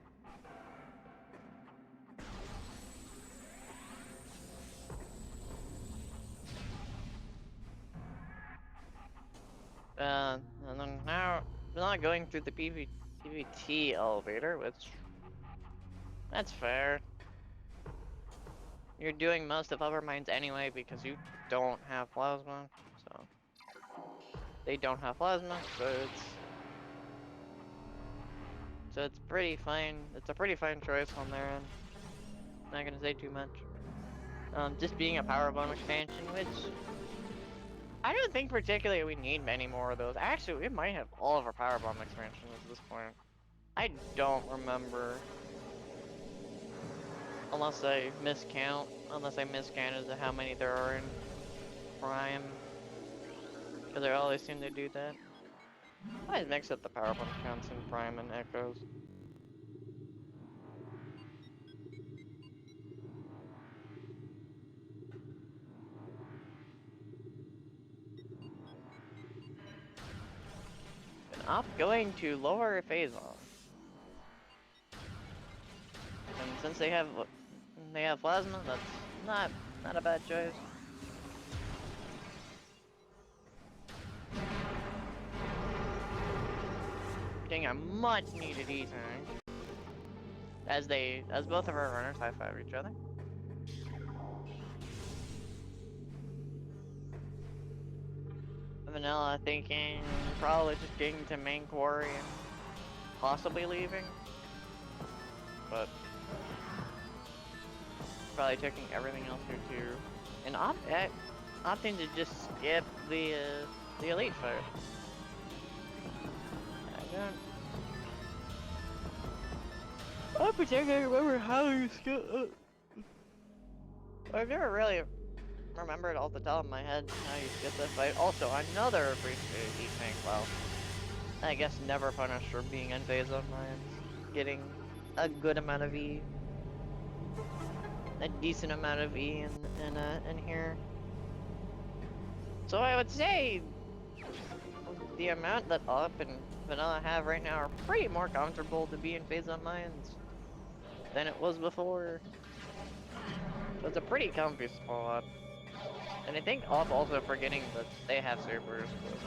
And then now we're not going through the PvT elevator, which that's fair. You're doing most of upper mines anyway because you don't have plasma, so they don't have plasma, so it's pretty fine. It's a pretty fine choice on their end. Not gonna say too much. Just being a power bomb expansion, which I don't think particularly we need many more of those. Actually, we might have all of our power bomb expansions at this point. I don't remember. Unless I miscounted how many there are in Prime. Because I always seem to do that. I mix up the power bomb counts in Prime and Echoes. And Op going to lower phase on. And since they have plasma, that's not a bad choice. Getting a much needed E-tank. As both of our runners high-five each other. Vanilla thinking probably just getting to main quarry and possibly leaving. But probably taking everything else here too. And opting to just skip the elite fight. I particularly remember how you skip. I've never really remembered off the top of my head how you skip that fight. Also, another appreciated E-tank. Well, I guess never punished for being in phase on mines, getting a good amount of E. a decent amount of E in here. So I would say the amount that Up and Vanilla have right now are pretty more comfortable to be in phase on mines than it was before. So it's a pretty comfy spot. And I think Up also forgetting that they have supers, but...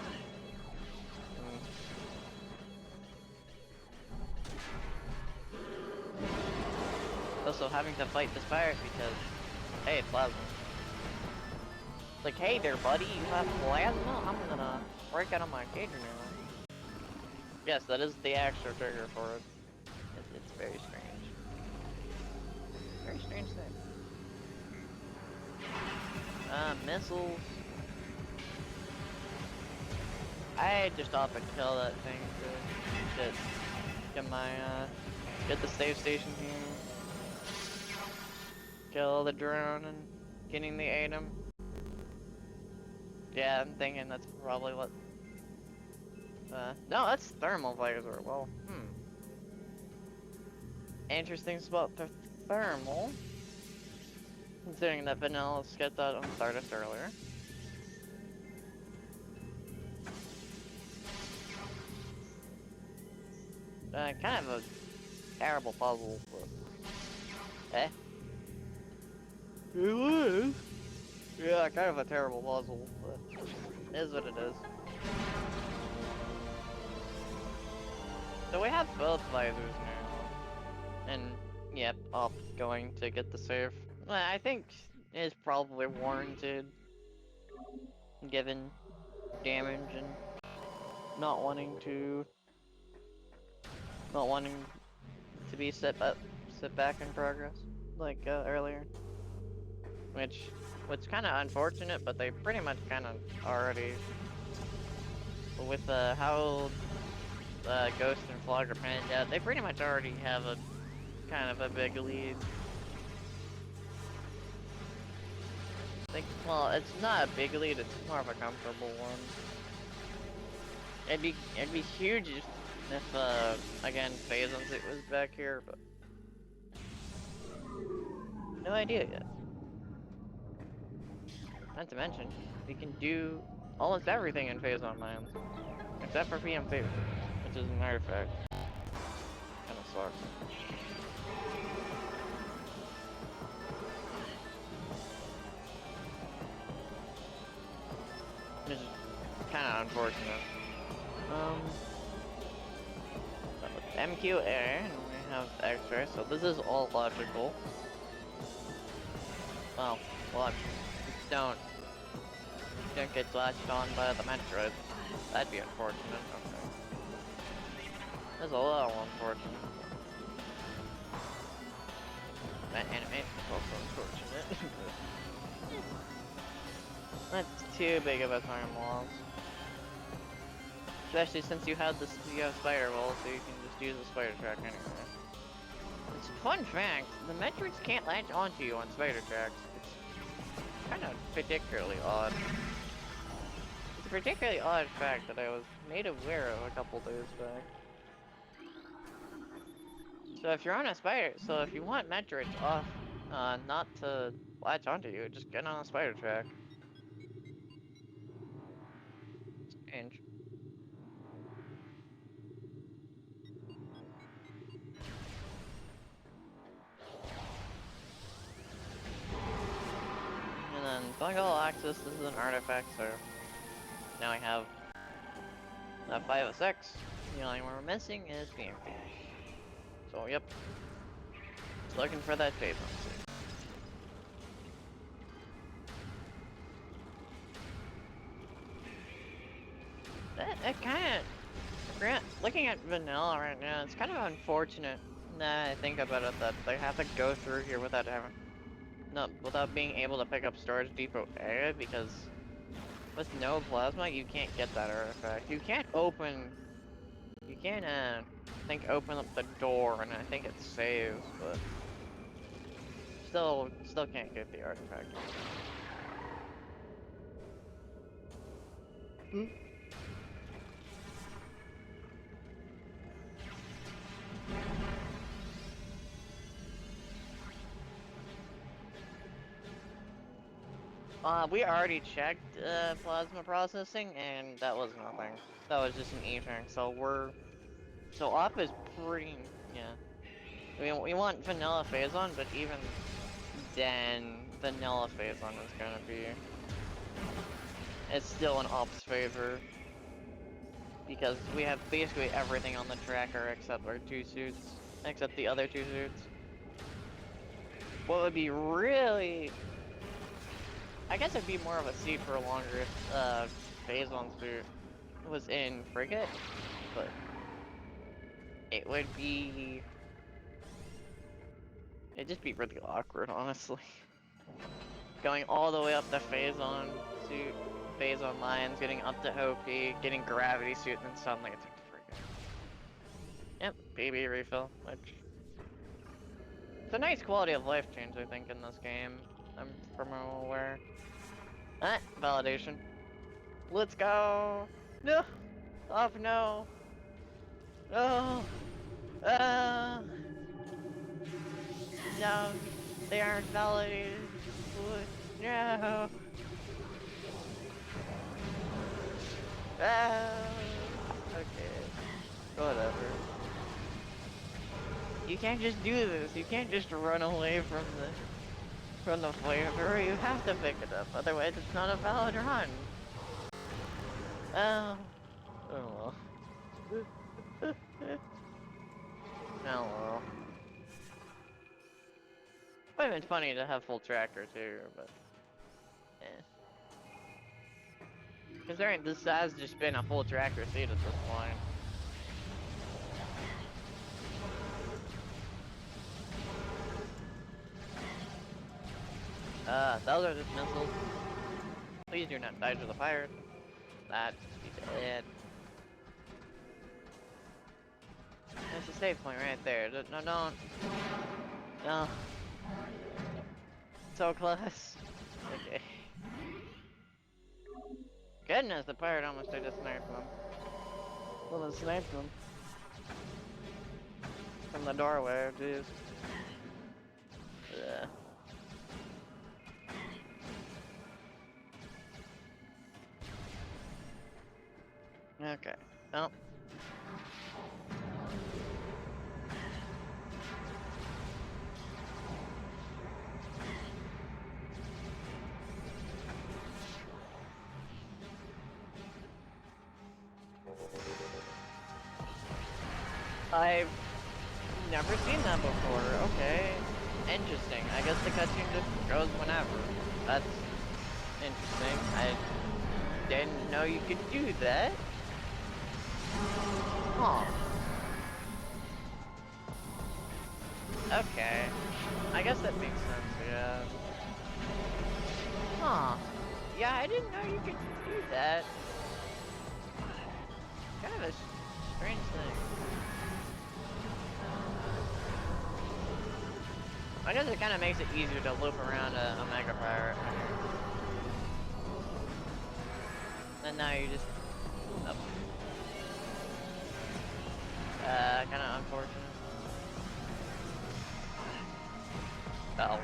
Also having to fight this pirate because, hey, plasma. Like, hey there, buddy, you have plasma? I'm gonna break out of my cage now. Yes, that is the actual trigger for it. It's very strange. Very strange thing. Missiles. I just opt to kill that thing to get my, get the save station here. Kill the drone and getting the item. Yeah, I'm thinking that's probably what... no, that's thermal laser. Well, interesting spot for thermal. Considering that Vanilla skipped that on Stardust earlier. Kind of a terrible puzzle, but... Eh? It was? Yeah, kind of a terrible puzzle, but... It is what it is. So we have both visors now. And, yep, Up going to get the save. Well, I think is probably warranted. Given damage and not wanting to be set back in progress like earlier, which kind of unfortunate, but they pretty much kind of already with how Ghost and Flog are panned out, they pretty much already have a kind of a big lead. Well, it's not a big lead, it's more of a comfortable one. It'd be huge if again Phazon's it was back here, but no idea yet. Not to mention, we can do almost everything in Phazon mines, except for PM Favor, which is an artifact. Kinda sucks. Which is kinda unfortunate. MQA, and we have X-ray, so this is all logical. Well, watch. Don't get latched on by the Metroid. That'd be unfortunate. Okay. That's a little unfortunate. That animation is also unfortunate. That's too big of a time loss. Especially since you have spider wall, so you can just use the spider track anyway. It's a fun fact, the Metroids can't latch onto you on spider tracks. It's kind of particularly odd. It's a particularly odd fact that I was made aware of a couple days back. So if you're on a spider, so if you want Metroids off, not to latch onto you, just get on a spider track. Strange. And then Fungal Axis, this is an artifact, so now we have 5 of 6. The only one we're missing is BMP. So yep. Just looking for that phase on. That kind of... Looking at Vanilla right now, it's kind of unfortunate that I think about it that they have to go through here without having... No, without being able to pick up Storage Depot A, because with no plasma, you can't get that artifact. You can't open... You can't, I think, open up the door, and I think it saves, but... Still can't get the artifact. We already checked plasma processing, and that was nothing. That was just an E-turn. So op is pretty, yeah. We want vanilla phazon, but even then, vanilla phazon is gonna be. It's still in op's favor because we have basically everything on the tracker except our two suits, except the other two suits. What would be really, I guess it'd be more of a seat for longer if phazon suit was in frigate, but it would be. It'd just be really awkward, honestly. Going all the way up the phazon suit, phazon lines, getting up to OP, getting gravity suit, and then suddenly it's like the frigate. Yep, PB refill, which. It's a nice quality of life change, I think, in this game. I'm from aware. Ah, validation. Let's go! No! Oh, no! Oh! No! They aren't validated! No! Okay. Whatever. You can't just do this. You can't just run away from the flamethrower. You have to pick it up. Otherwise, it's not a valid run. Oh. Oh well. Oh well. Would have been funny to have full tracker too, but eh. Because this has just been a full tracker seat at this point. Those are just missiles. Please do not die to the fire. That's be dead. That's a save point right there. No, don't. No. So close. Okay. Goodness, the pirate almost did a snipe them. Well, it sniped them. From the doorway, jeez. Yeah. Okay. Well. I've never seen that before. Okay. Interesting. I guess the cutscene just goes whenever. That's interesting. I didn't know you could do that. Huh. Okay. I guess that makes sense, yeah. Huh. Yeah, I didn't know you could do that. Kind of a strange thing. I guess it kind of makes it easier to loop around a Mega Pirate. And now you just... Oh. Kind of unfortunate. Uh-oh.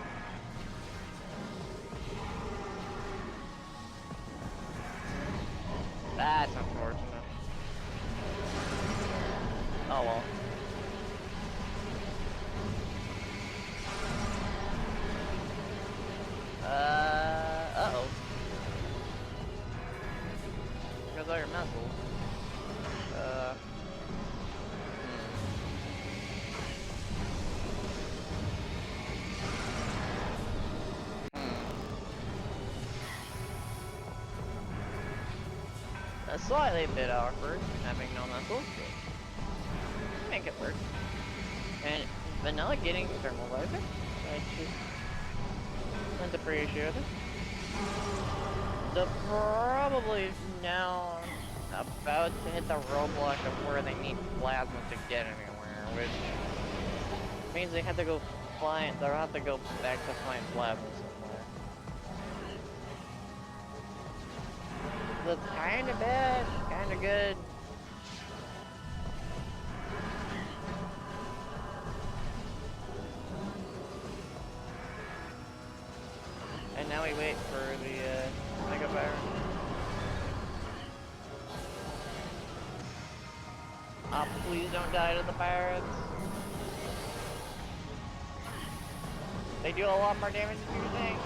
That's unfortunate. Oh well. Uh-oh. Because all your missiles. A slightly bit awkward, having no missiles, but make it work. And vanilla getting thermal laser, which is appreciated. They're probably now about to hit the roadblock of where they need plasma to get anywhere, which means they have to go find. They'll have to go back to find plasma somewhere. That's kind of bad, kind of good. And now we wait for the Oh, please don't die to the pirates. They do a lot more damage than you think.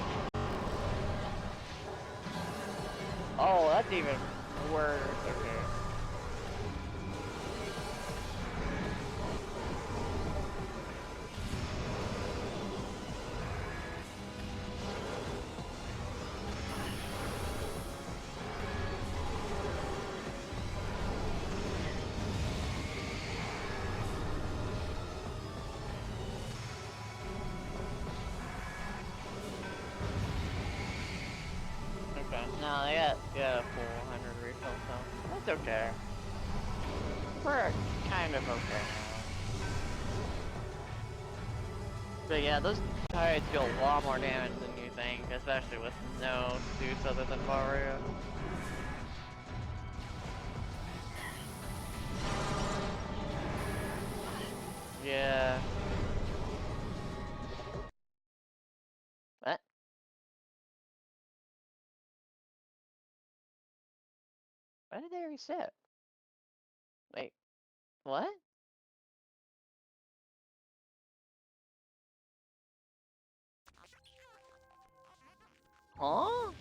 Oh, that's even worse. Okay. Okay. No, they got a full 100 refill, so that's okay. We're kind of okay now. But yeah, those pirates do a lot more damage than you think, especially with no suits other than Vario. Yeah. What? Why did they reset? Wait, what? Huh?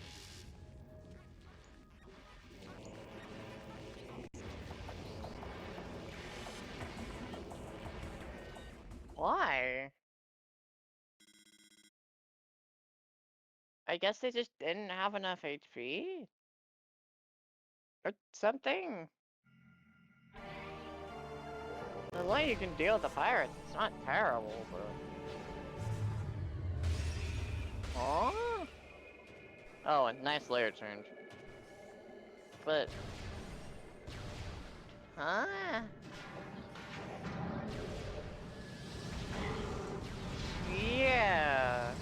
Why? I guess they just didn't have enough HP? Or something? The way you can deal with the pirates, it's not terrible, but... Huh? Oh, a nice layer change. But... Huh? Yeah...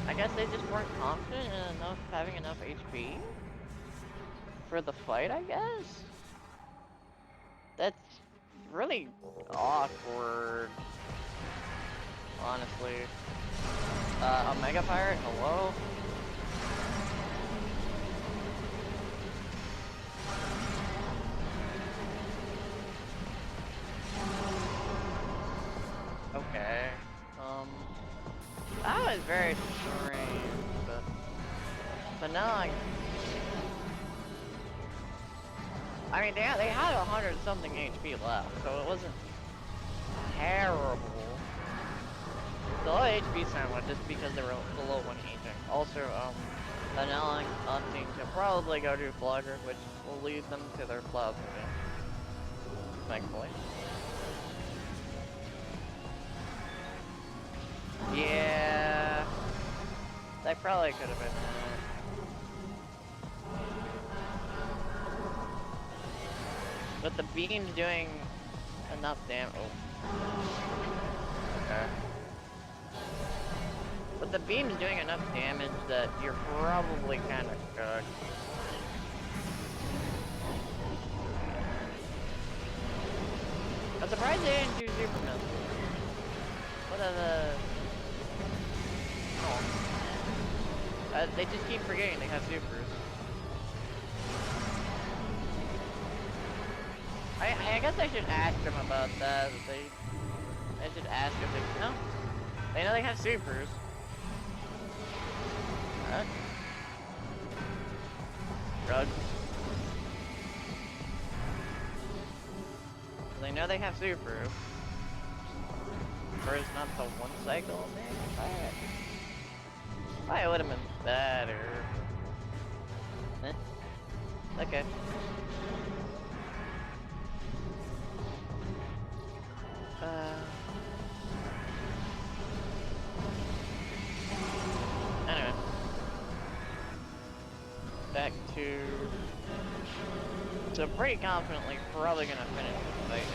I guess they just weren't confident in enough having enough HP? For the fight, I guess? That's really awkward. Honestly. Omega Pirate, hello? Okay. That was very strange, but now I mean, they had 100 something HP left, so it wasn't terrible. The low HP somewhat just because they were below 1 agent. Also, now I'm opting to probably go to Flogger, which will lead them to their plasma game. Thankfully. Yeah, that probably could have been that. But the beam's doing enough damage. Oh. Okay. But the beam's doing enough damage that you're probably kind of cooked. I'm surprised they didn't do super missiles. What are the... Oh. They just keep forgetting they have supers. I guess I should ask them about that. I should ask if they... No. They know they have supers. Huh? Drugs. They know they have supers. First, not the one cycle, man. Probably would have been better. Eh? Okay. Anyway. Back to... So pretty confidently probably gonna finish this fight.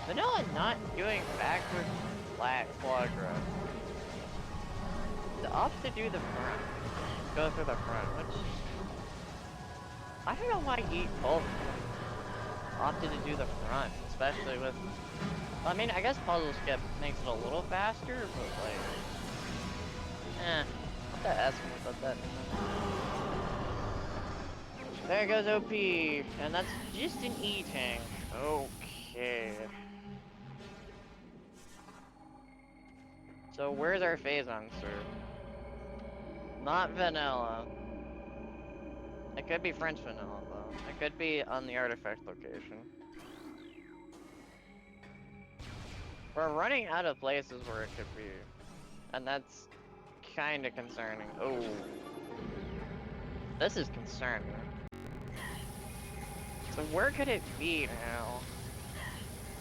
Vanilla not doing backward flat quadra. To opt to do the front. Go through the front, which... I don't know why he both opted to do the front, especially with... I mean, I guess puzzle skip makes it a little faster, but like... I'll have to ask him about that in a minute. There goes OP, and that's just an E tank. Okay. So where's our Phazon, sir? Not vanilla. It could be French vanilla, though. It could be on the artifact location. We're running out of places where it could be. And that's kinda concerning. Oh. This is concerning. So where could it be now?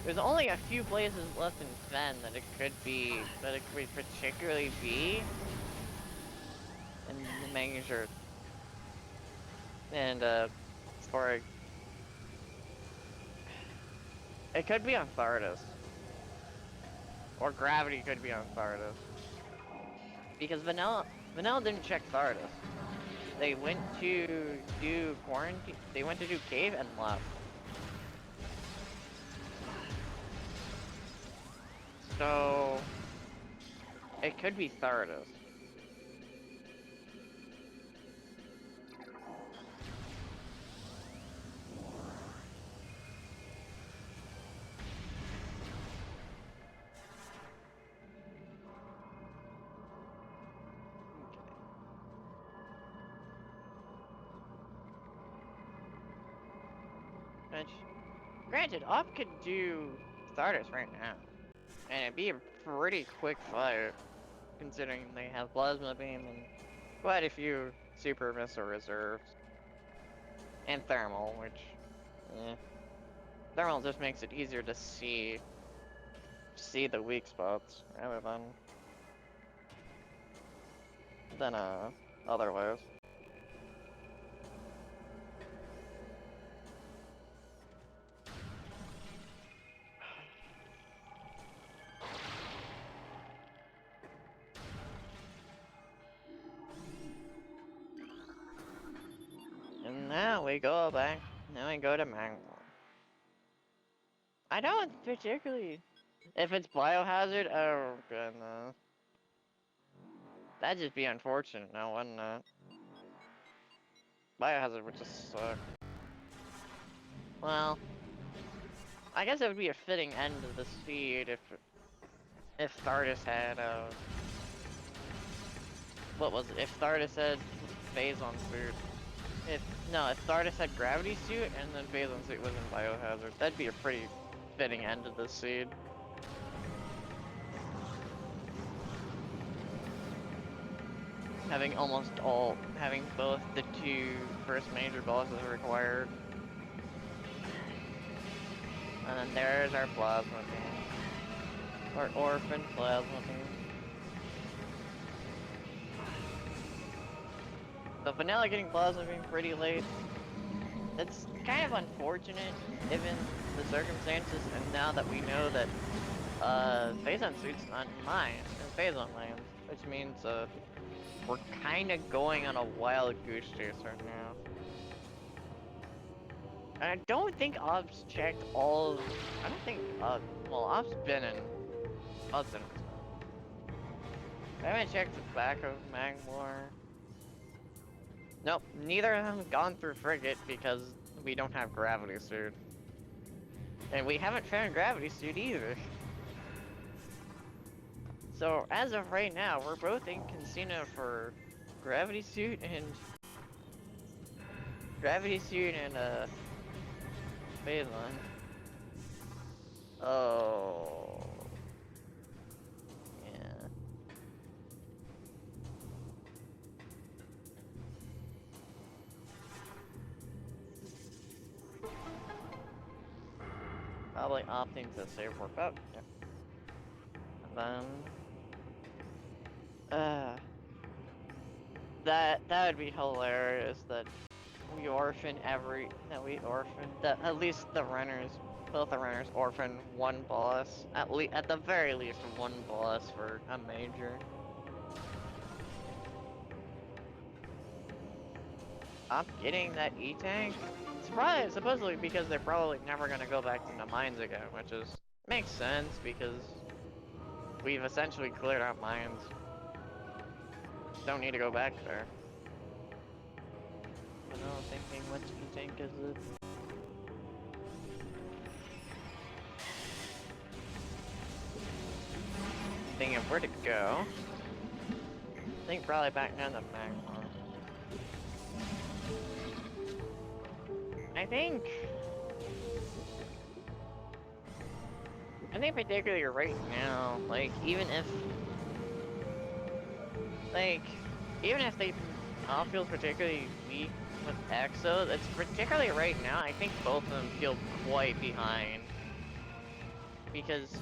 There's only a few places left in Fen that it could particularly be. And making sure. And, for it could be on Thardus. Or Gravity could be on Thardus. Because Vanilla didn't check Thardus. They went to do quarantine. They went to do cave and left. So it could be Thardus. Which, granted, Op could do Thardus right now, and it'd be a pretty quick fight, considering they have Plasma Beam and quite a few Super Missile reserves. And Thermal, which, Thermal just makes it easier to see the weak spots, rather than otherwise. And now we go back. Now we go to Magmor. I don't particularly. If it's Biohazard, oh goodness. That'd just be unfortunate now, wouldn't it? Biohazard would just suck. Well, I guess it would be a fitting end of the feed if Thardus had what was it? If Thardus had Phazon suit. If Thardus had Gravity suit and then Phazon suit was in Biohazard, that'd be a pretty fitting end of the seed. Having both the two first major bosses required. And then there's our Plasma Beam. Our Orphan Plasma Beam. So Vanilla getting Plasma Beam pretty late. It's kind of unfortunate, given the circumstances, and now that we know that, Phazon suit's not mine, it's Phazon lands, which means, we're kinda going on a wild goose chase right now. And I don't think Ob's checked all of... I don't think well, Ob's been in... Ob's in... I haven't checked the back of Magmor. Nope, neither of them have gone through Frigate because we don't have Gravity Suit. And we haven't found Gravity Suit either. So, as of right now, we're both in Casino for Gravity Suit and... Phazon. Oh... yeah. Probably opting to save work up. Yeah. And then... that would be hilarious that we orphan at least the runners, both the runners orphan one boss, at the very least one boss for a major. I'm getting that E-Tank? Supposedly because they're probably never gonna go back to the mines again, which makes sense because we've essentially cleared out mines. Don't need to go back there. Vanilla thinking, what do you think is it? Thinking of where to go. I think probably back down the magma. I think particularly right now, like, even if they all feel particularly weak with Exo, it's particularly right now, I think both of them feel quite behind. Because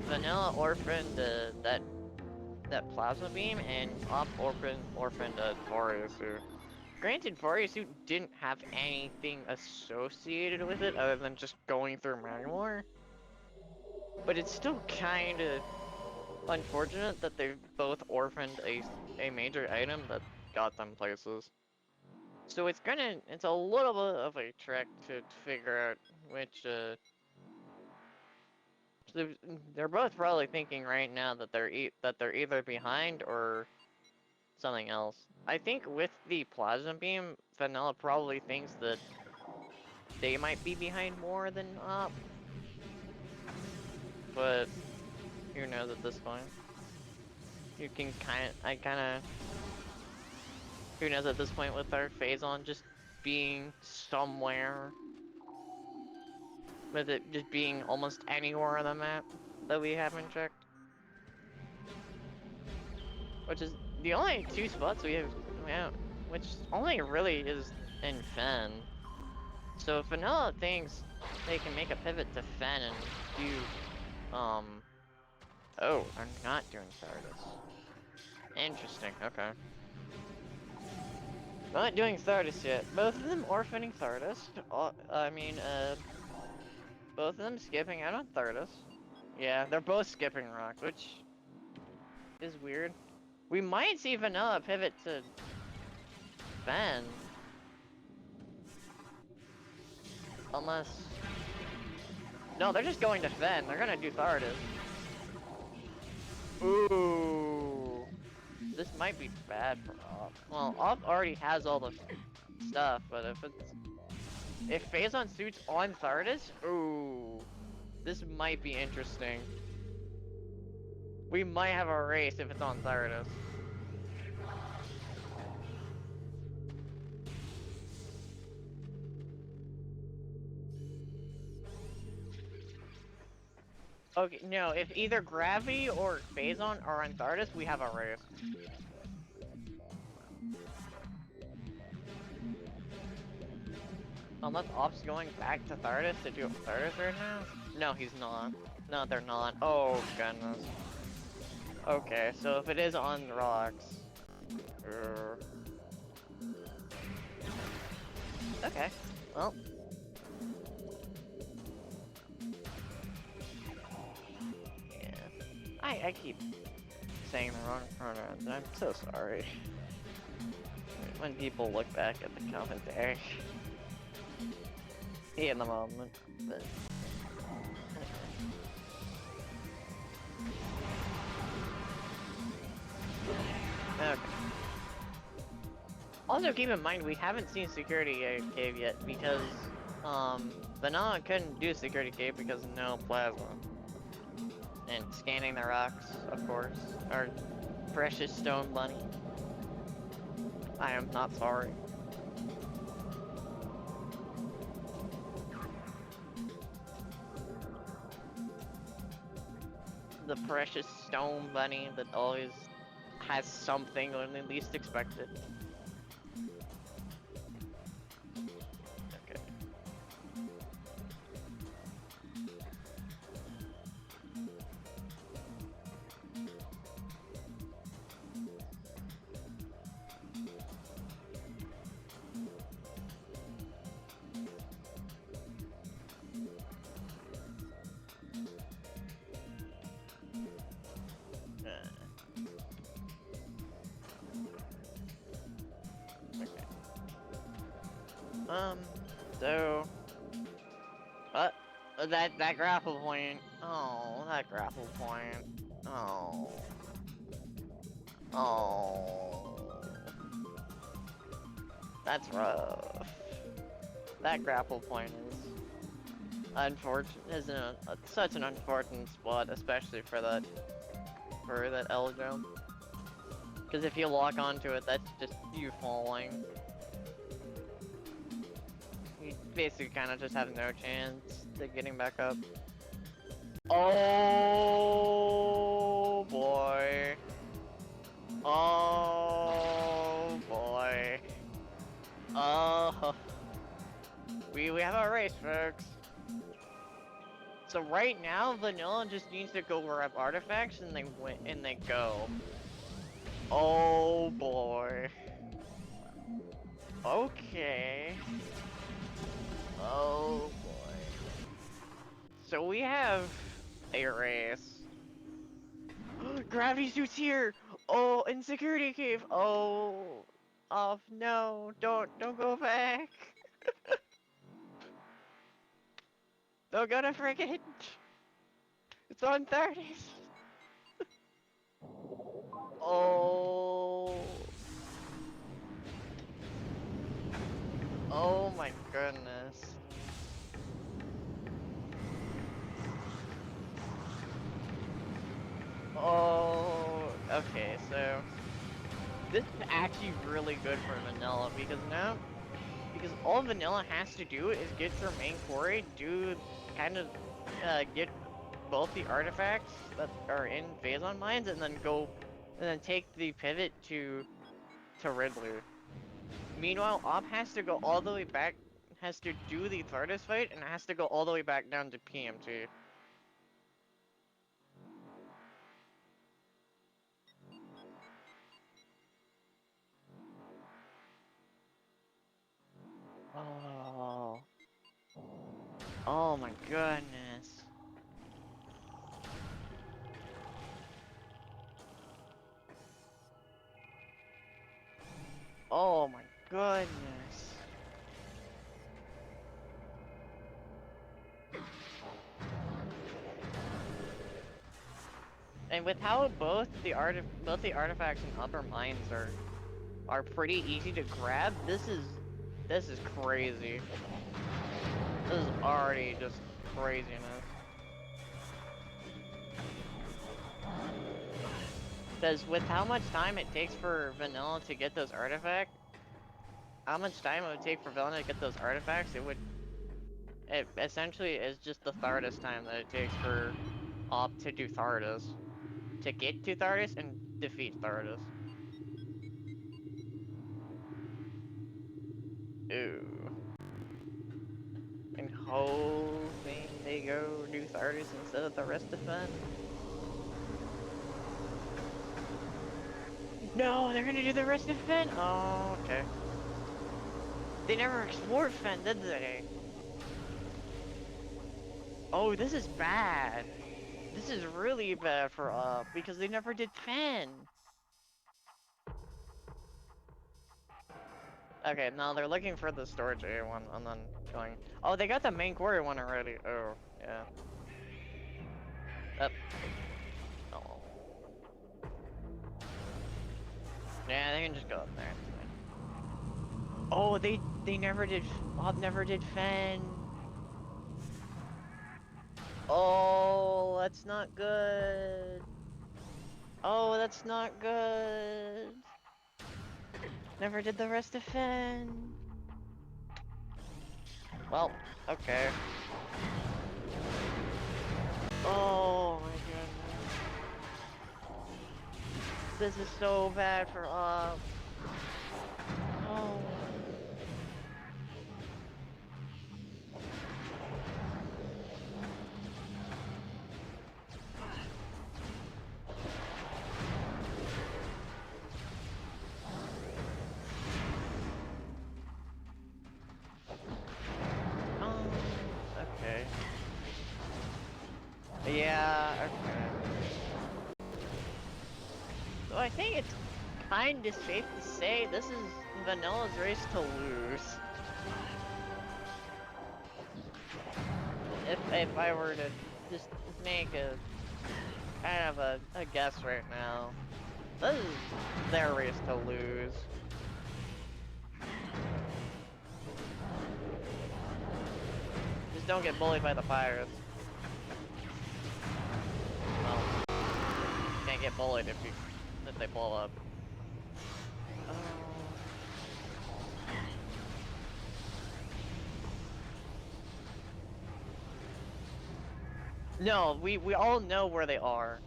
Vanilla orphaned that plasma beam, and Op orphaned Varyusu. Granted, Varyusu didn't have anything associated with it other than just going through Magmor. But it's still kinda unfortunate that they both orphaned a major item that got them places. So it's a little bit of a trick to figure out which, so they're both probably thinking right now that they're either behind or something else. I think with the plasma beam, Vanilla probably thinks that they might be behind more than Op. But who knows at this point? You can who knows at this point with our Phazon just being somewhere. With it just being almost anywhere on the map that we haven't checked. Which is the only two spots we have, which only really is in Fen. So if Vanilla thinks they can make a pivot to Fen and do, oh, they're not doing Stardust. Interesting, okay. Not doing Stardust yet. Both of them orphaning Stardust. Both of them skipping out on Stardust. Yeah, they're both skipping Rock, which is weird. We might see Vanilla pivot to Fen. Unless... No, they're just going to Fen. They're gonna do Stardust. Ooh. This might be bad for Op. Well, Op already has all the stuff, but if Phazon suits on Stardust, ooh. This might be interesting. We might have a race if it's on Stardust. Okay, no, if either Gravity or Phazon are on Stardust, we have a race. Unless Op's going back to Stardust to do Stardust right now? No, he's not. No, they're not. Oh, goodness. Okay, so if it is on rocks... Okay, well... Yeah. I keep saying the wrong pronouns, and I'm so sorry. When people look back at the commentary. In the moment, but... Okay. Also keep in mind, we haven't seen Security Cave yet, because, Vanilla couldn't do Security Cave because no plasma. And scanning the rocks, of course. Our precious stone bunny. I am not sorry. The precious stone bunny that always has something when they least expect it. Okay. So... that grapple point. Oh, that grapple point. Oh. Oh. That's rough. That grapple point is unfortunate. Such an unfortunate spot, especially for that L jump. Because if you lock onto it, that's just you falling. You basically kind of just have no chance to getting back up. Oh boy. Oh boy. Oh. We have a race, folks. So right now, Vanilla just needs to go grab artifacts and they win and they go. Oh boy. Okay. Oh boy. So we have a race. Gravity suit's here! Oh, in security cave! Oh, oh no, don't go back! Don't go to friggin'! It's on 30s! Oh. Oh my goodness. Oh, okay, so this is actually really good for Vanilla because all Vanilla has to do is get her main quarry, get both the artifacts that are in Phazon mines, and then take the pivot to Riddler. Meanwhile, Op has to go all the way back, has to do the TARDIS fight, and has to go all the way back down to PMT. Oh. Oh my goodness. Oh my goodness. And with how both the artifacts and upper mines are pretty easy to grab, this is crazy. This is already just craziness. Because with how much time it takes for Vanilla to get those artifacts, it essentially is just the TARDIS time that it takes for Op to do TARDIS. To get to TARDIS and defeat TARDIS. Ooh. And hoping they go do TARDIS instead of the rest of Fen. No, they're gonna do the rest of Fen? Oh, okay. They never explored Fen, did they? Oh, this is bad. This is really bad for because they never did Fen. Okay, now they're looking for the storage area one and then going. Oh, they got the main quarry one already. Oh, yeah. Up. Oh. Yeah, they can just go up there. Oh, they never did. Bob never did Fen. Oh, that's not good. Oh, that's not good. Never did the rest of Fen. Well, okay. Oh my goodness. This is so bad for Oh. Okay. Yeah, okay. So I think it's kind of safe to say this is Vanilla's race to lose. If I were to just make a kind of a guess right now, this is their race to lose. don't get bullied by the pirates. Well, you can't get bullied if they blow up. No, we all know where they are.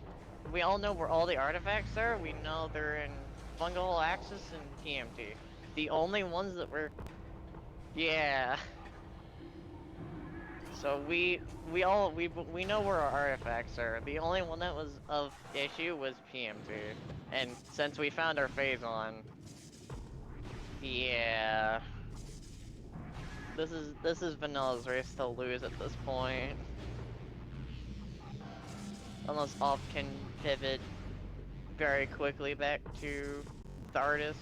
We all know where all the artifacts are. We know they're in Fungal Axis and TMT. The only ones that were... Yeah. So we know where our artifacts are. The only one that was of issue was PMT. And since we found our Phazon... Yeah... This is Vanilla's race to lose at this point. Unless Op can pivot very quickly back to Thardus.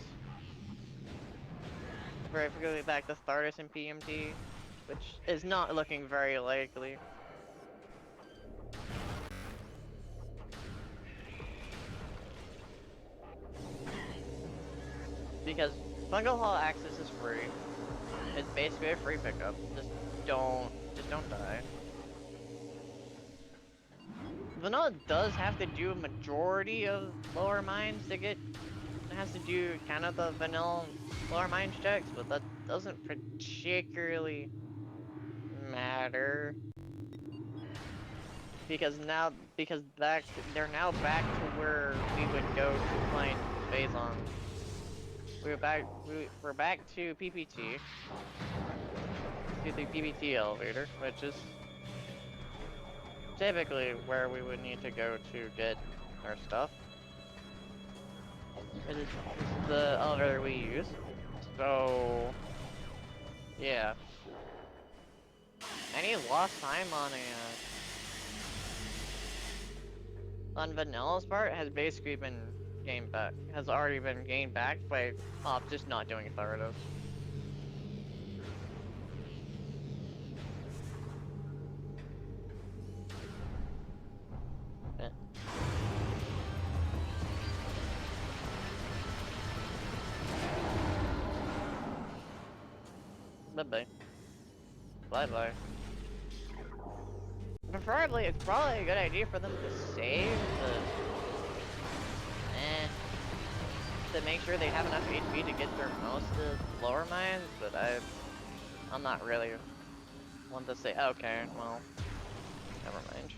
Very quickly back to Thardus and PMT, which is not looking very likely. Because Fungal Hall access is free. It's basically a free pickup. Just don't die. Vanilla does have to do a majority of lower mines to get... It has to do kind of the vanilla lower mines checks, but that doesn't particularly matter. Because they're now back to where we would go to find Phazon. We're back to PPT. To the PPT elevator, which is typically where we would need to go to get our stuff. This is the elevator we use. So yeah. Any lost time on on Vanilla's part has basically been gained back. Has already been gained back by just not doing Tharados. Bye-bye. Bye-bye. Preferably, it's probably a good idea for them to save, to make sure they have enough HP to get through most of the lower mines, but I'm not really one to say, okay, well, never mind.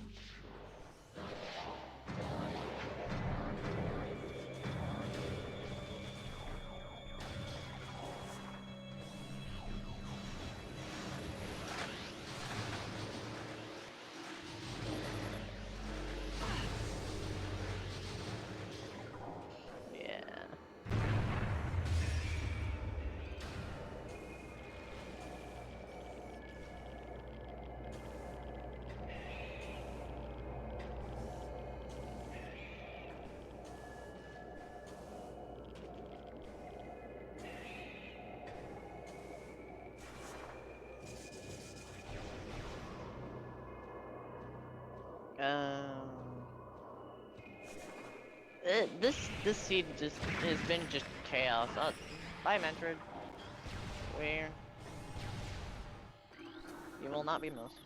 This seed just has been just chaos. Bye, Metroid. You will not be missed.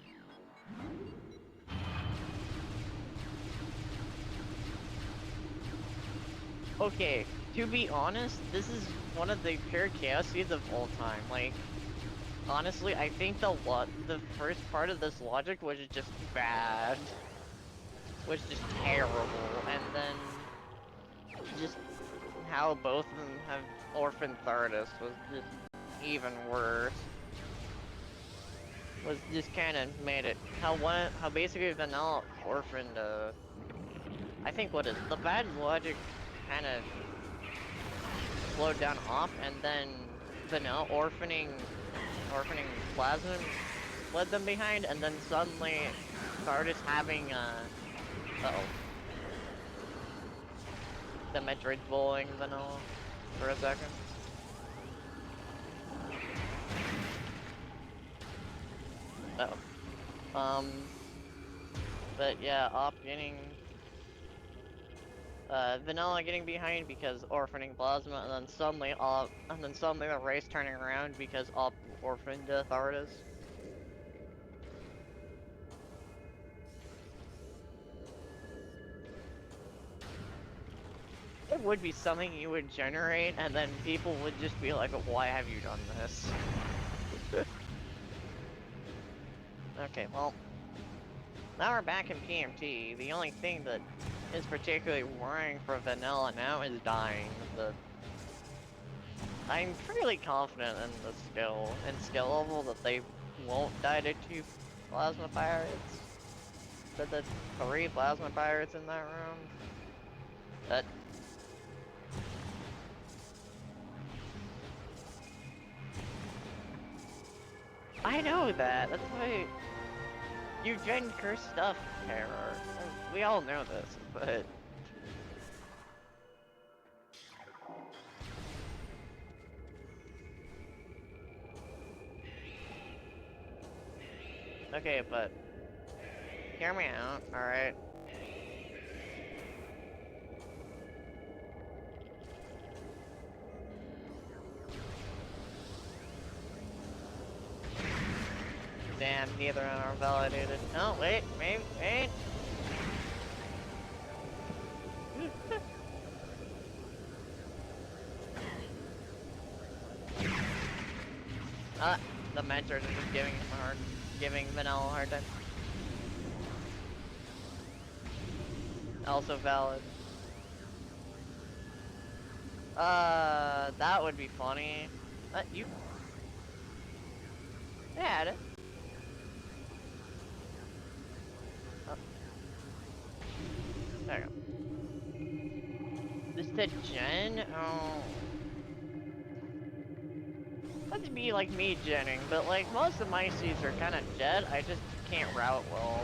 Okay, to be honest, this is one of the pure chaos seeds of all time. Like, honestly, I think the first part of this logic was just bad. Was just terrible, and then just how both of them have orphaned Thardus was just even worse. Was just kind of made it how basically Vanilla orphaned I think the bad logic kind of slowed down off, and then Vanilla orphaning Plasma led them behind, and then suddenly Thardus having the Metroid bowling Vanilla for a second. But yeah, Op getting Vanilla getting behind because orphaning Plasma, and then suddenly the race turning around because Op orphaned Thardus. It would be something you would generate, and then people would just be like, why have you done this? Okay, well, now we're back in PMT. The only thing that is particularly worrying for vanilla now is dying. I'm fairly confident in the skill level that they won't die to 2 plasma pirates. But the 3 plasma pirates in that room. That. I know that. That's why you gen cursed stuff, Terror. We all know this, but. Okay, but hear me out, alright? Damn, neither are validated. Oh, wait, wait. The mentors are just giving Vanilla a hard time. Also valid. That would be funny. You had it. Oh. There you go. This the gen? Oh. That'd be like me genning, but like most of my seeds are kind of dead. I just can't route well.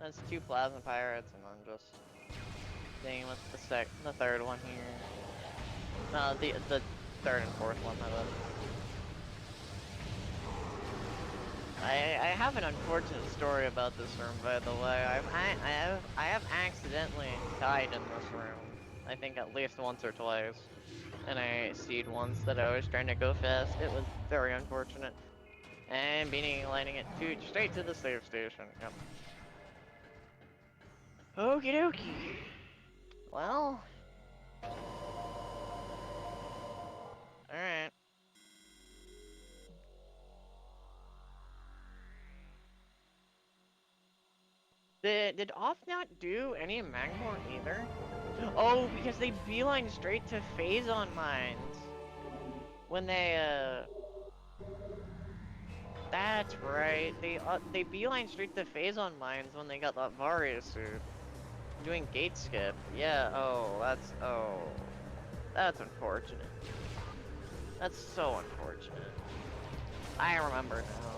That's 2 plasma pirates, and I'm just staying with the third one here. No, the third and fourth one. I have an unfortunate story about this room, by the way. I have accidentally died in this room. I think at least once or twice. And I seed once that I was trying to go fast. It was very unfortunate. And Beanie lighting it straight to the save station. Yep. Okie dokie. Well. Alright. Did Off not do any Magmor either? Oh, because they beeline straight to Phazon mines. When they, That's right. They beeline straight to Phazon mines when they got that Varia suit. Doing gate skip. Yeah, that's unfortunate. That's so unfortunate. I remember now.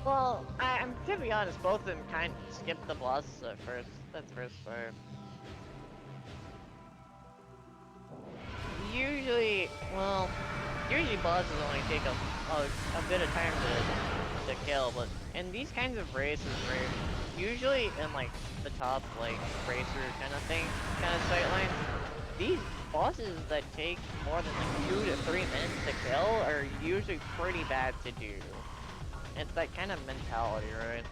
Well, I'm to be honest, both of them kind of skipped the bosses at first. That's first part. Usually bosses only take a bit of time to kill, but in these kinds of races where usually in like the top like racer kind of sightlines, these bosses that take more than like 2 to 3 minutes to kill are usually pretty bad to do. It's that kind of mentality, right?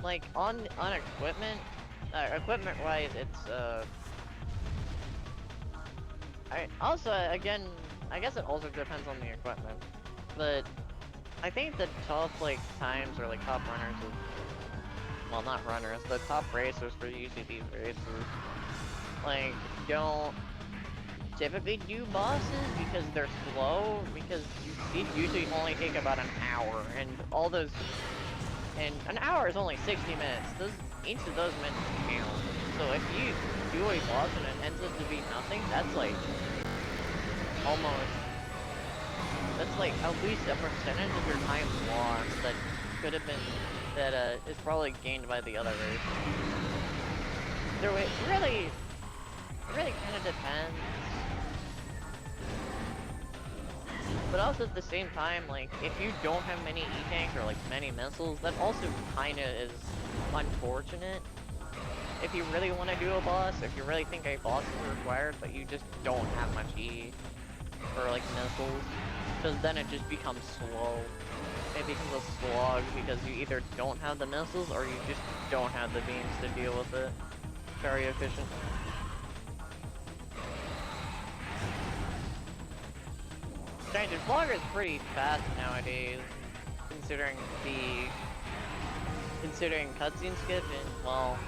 Like on equipment, equipment-wise, it's again, I guess it also depends on the equipment, but I think the top like times or like top runners is, well, not runners, the top racers for usually these races, like don't typically do bosses because they're slow, because these usually only take about an hour, and all those, and an hour is only 60 minutes. Each of those minutes count. So if you do a boss and it ends up to be nothing, that's like that's like at least a percentage of your time lost that could have been, that is probably gained by the other race. So it really kind of depends. But also at the same time, like, if you don't have many E-tanks or, like, many missiles, that also kinda is unfortunate. If you really want to do a boss, if you really think a boss is required, but you just don't have much E or, like, missiles, because then it just becomes slow. It becomes a slog because you either don't have the missiles or you just don't have the beams to deal with it very efficiently. Granted, Vlogger is pretty fast nowadays, considering cutscene skip and, well,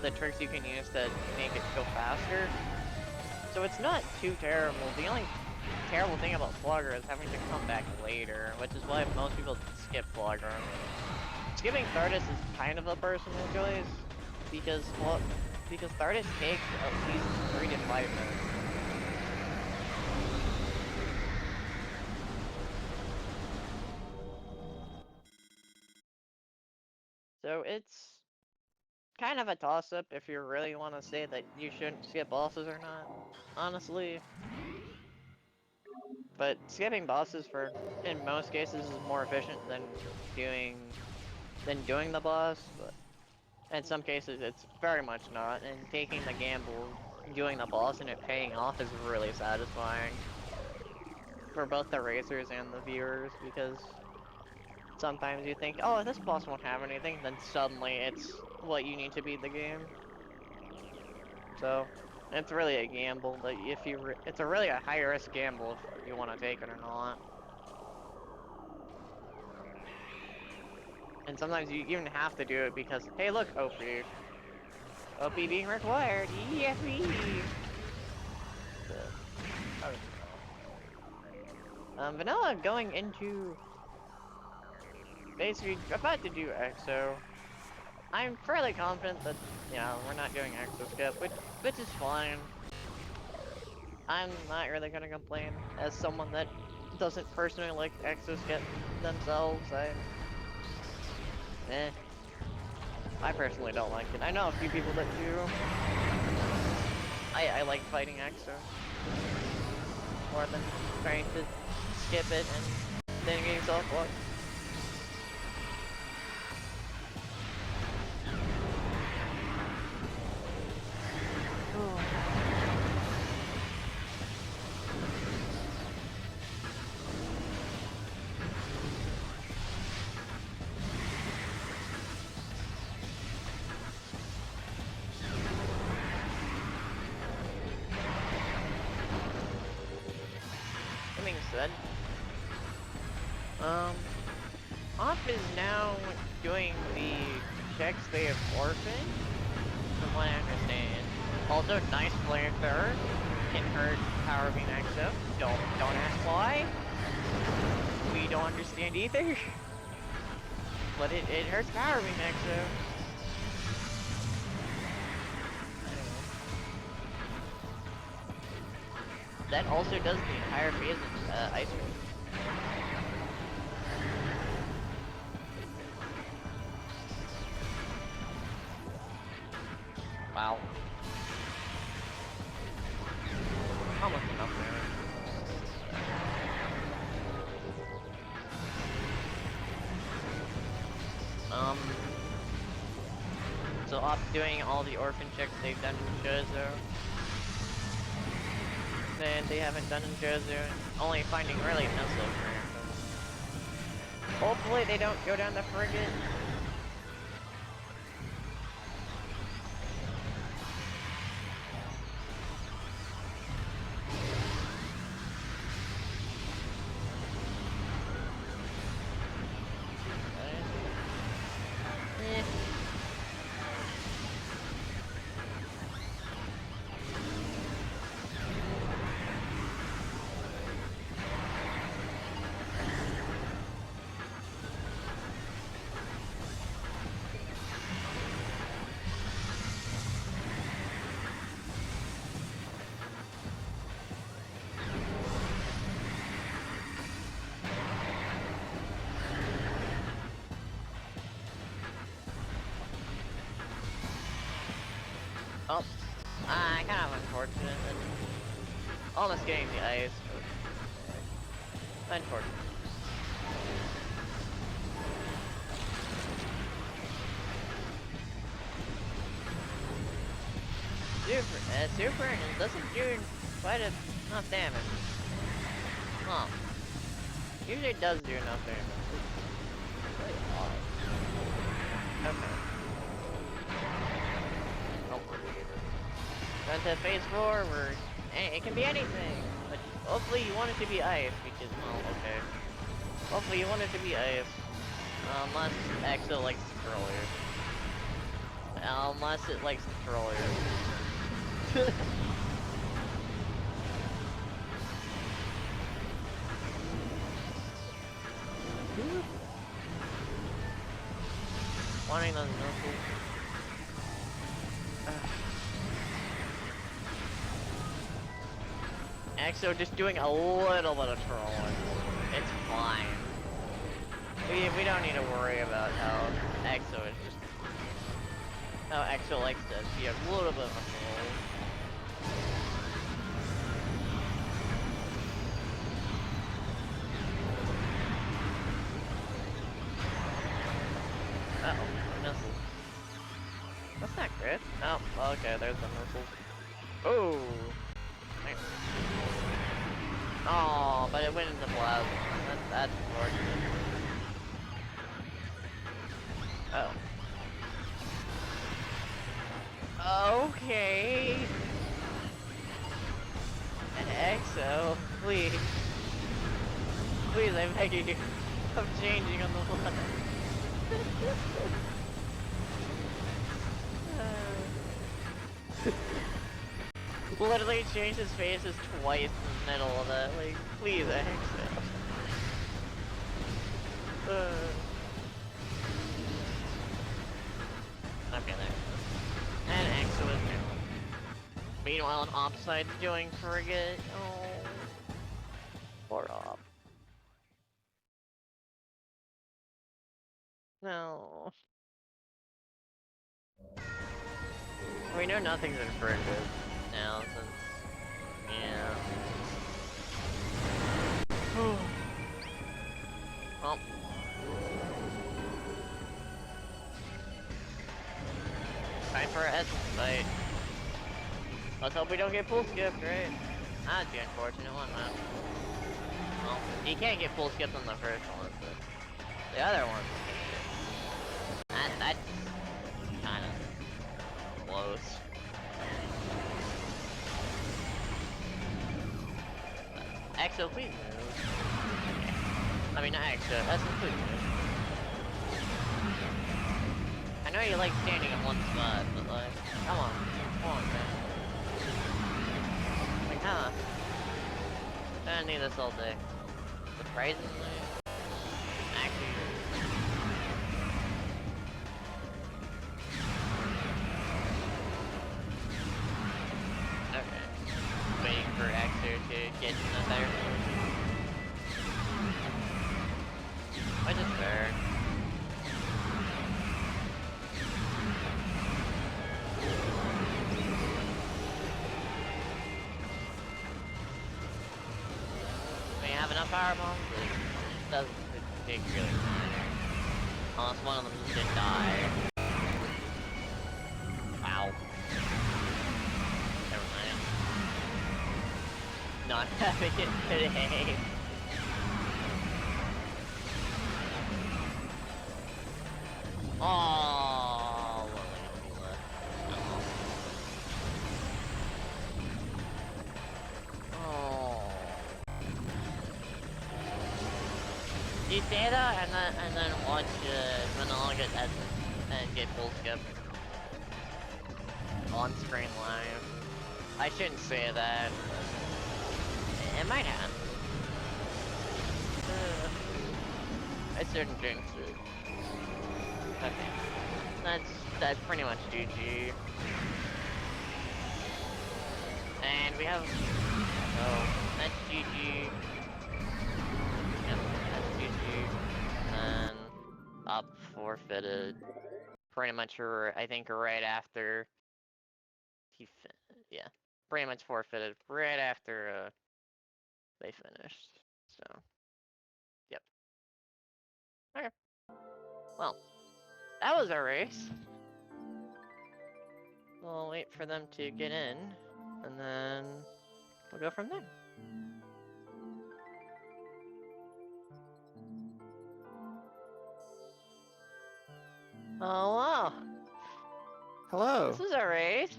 the tricks you can use to make it go faster. So it's not too terrible. The only terrible thing about Vlogger is having to come back later, which is why most people skip Vlogger. Skipping Stardust is kind of a personal choice, because, well, because Stardust takes at least 3 to 5 minutes. So it's kind of a toss-up if you really want to say that you shouldn't skip bosses or not, honestly. But skipping bosses in most cases, is more efficient than doing the boss, but in some cases it's very much not, and taking the gamble, doing the boss and it paying off is really satisfying. For both the racers and the viewers, because sometimes you think, oh, this boss won't have anything, then suddenly it's what you need to beat the game. So, it's really a gamble, but it's really a high-risk gamble if you want to take it or not. And sometimes you even have to do it because, hey look, OP. OP being required, yippee! Vanilla going into... basically about to do EXO. I'm fairly confident that, we're not doing EXO skip, which is fine. I'm not really gonna complain. As someone that doesn't personally like EXO skip themselves, I personally don't like it. I know a few people that do. I like fighting EXO more than trying to skip it and then getting self-blocked. Said. Op is now doing the checks they have orphaned, from what I understand. Also, nice flamethrower can hurt Power Beam EXO. Don't ask why. We don't understand either. But it hurts Power Beam EXO. That also does the entire phase of Ice Cream. Wow. Almost enough there. So Op doing all the orphan checks they've done in Jozo. Then they haven't done in Jozo, only finding really missiles. Hopefully they don't go down the frigate. Oh, kind of unfortunate. Almost getting the ice. Unfortunately. Super and doesn't do quite enough damage. Huh. Usually it does do enough damage. It's really odd. Okay. Oh. Going to phase 4 where it can be anything. But hopefully you want it to be ice because, well, okay. Hopefully you want it to be ice. Unless Exo likes to troll you. Unless it likes to troll you. Wanting those missiles. Exo just doing a little bit of trolling. It's fine. We don't need to worry about how Exo is just... How Exo likes to be a little bit of a troll. Uh-oh, missiles. That's not good. Oh, okay, there's the missiles. Oh! Nice. Oh, but it went into plasma. That's unfortunate. Oh. Okay. EXO, please. Please, I'm begging you. I'm changing on the fly. Literally changed his faces twice in the middle of that. Like, please, EXO. Okay, there. And EXO is new. Meanwhile, an op side's doing frigate. Oh. Poor op. No. We know nothing's in frigate now, since... Yeah. Oh. Time for a essence fight. Let's hope we don't get full skipped, right? That'd be unfortunate, wouldn't it? Well, he can't get full skipped on the first one, but the other one. That's kinda close. Exo, please move. I mean, not Exo, Essence, please move. I know you like standing in one spot, but like, come on, man. Like, huh? I don't need this all day. Surprisingly, actually. Okay. Waiting for Exo to get in the better position. Which is fair. Have enough power bombs, but it doesn't particularly matter. Unless one of them just didn't die. Wow. Never mind. Not having it today. Oh, what legacy left? Oh. You say that and then watch Vanilla get essence and get full skip on screen live. I shouldn't say that. It might happen. I shouldn't jinx it. Okay, that's pretty much GG. And we have that's GG. Yep, that's GG. And up forfeited. Pretty much, I think, right after yeah, pretty much forfeited right after they finished. So. Well, that was our race. We'll wait for them to get in, and then we'll go from there. Oh wow. Hello. This is our race.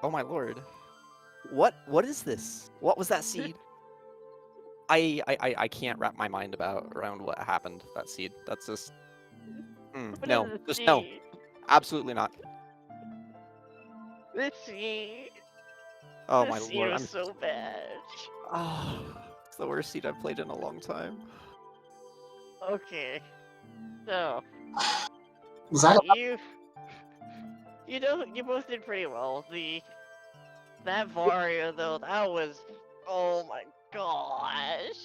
Oh my lord. What is this? What was that seed? I can't wrap my mind around what happened that seed. That's just What no. is the Just no. seed? Absolutely not. The seed. Oh The my seed lord. was so bad. It's the worst seed I've played in a long time. Okay. So Was that you both did pretty well. That Vario though, that was, oh my gosh.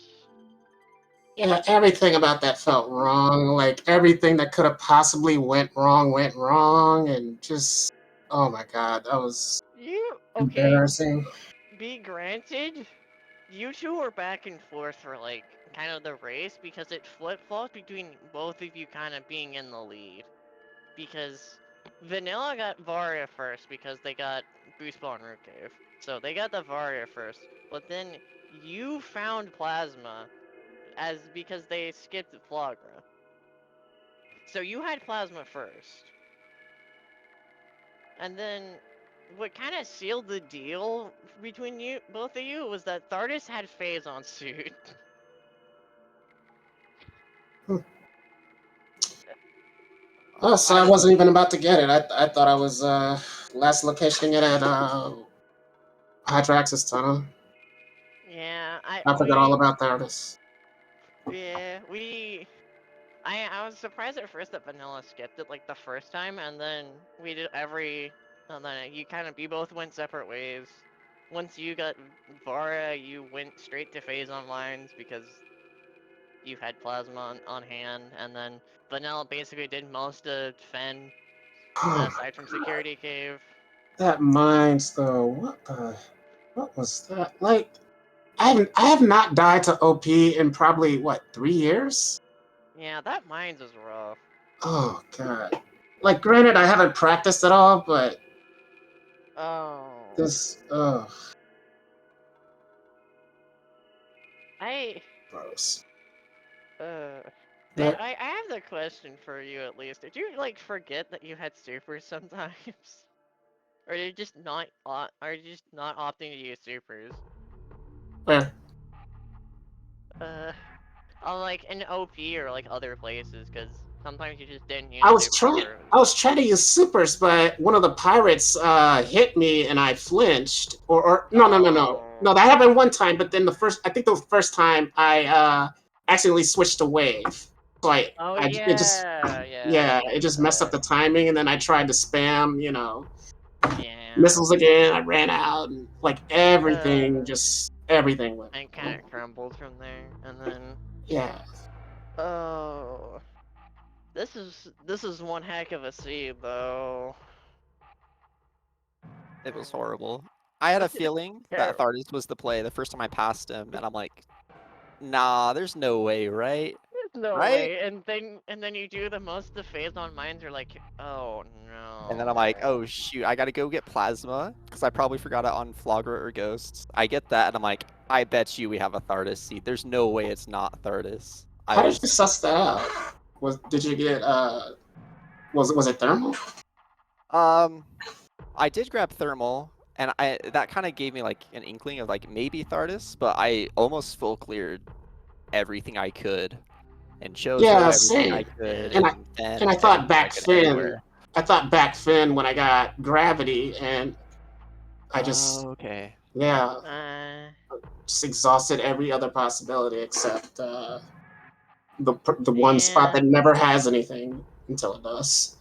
yeah, everything about that felt wrong. Like everything that could have possibly went wrong, and just oh my god, that was Okay, embarrassing. be granted, you two were back and forth for like kind of the race because it flip-flopped between both of you kind of being in the lead. Because Vanilla got Varia first because they got Boost Ball and Root Cave. So they got the Varia first. But then you found Plasma because they skipped Flagra. So you had Plasma first. And then what kind of sealed the deal between both of you was that Thardis had Phase on suit. Oh, so I wasn't even about to get it. I thought I was last locationing it at Hydraxis Tunnel. Yeah, I forgot all about the artist. yeah, I was surprised at first that Vanilla skipped it like the first time, and then we did and then you both went separate ways. Once you got Vara, you went straight to phase on lines because you had Plasma on hand, and then Vanilla basically did most of Fen, aside from Security Cave. That mines though, what was that? Like I have not died to OP in probably what 3 years. Yeah, that mines was rough. Oh god. Like granted, I haven't practiced at all, but Oh, this I gross. uh. That I have the question for you at least. Did you like forget that you had supers sometimes? Or you're just not are you just not opting to use supers? where Uh, on like in OP or like other places, because sometimes you just didn't use I was supers trying or. I was trying to use supers, but one of the pirates hit me and I flinched. Or no, Oh. that happened one time. But then I think the first time I accidentally switched to wave. So Oh it just yeah, yeah. yeah, it just messed up the timing, and then I tried to spam, Yeah. missiles again. I ran out, and like everything went And kind wrong. of crumbled from there, and then. Yeah. Oh. This is one heck of a seed though. It was horrible. I had a feeling that Terrible. Thardis was the play the first time I passed him, and I'm like, nah, there's no way, right? There's no Right? way. And then you do the most the phase on mines are like, oh And then I'm like, no. oh shoot, I gotta go get plasma, because I probably forgot it on Flagra or Ghosts. I get that, and I'm like, I bet you we have a Thardis seed. There's no way it's not Thardis. I How did you was, suss that out? Did you get was it thermal? um, I did grab Thermal, and that kind of gave me like an inkling of like maybe Thardis, but I almost full cleared everything I could, and Chozo Yeah, everything I same. could, And I and and I then thought everything I back could fin. anywhere. I thought back fin when I got gravity, and I just Oh, okay. yeah, Uh, just exhausted every other possibility except the one spot yeah. that never has anything until it does.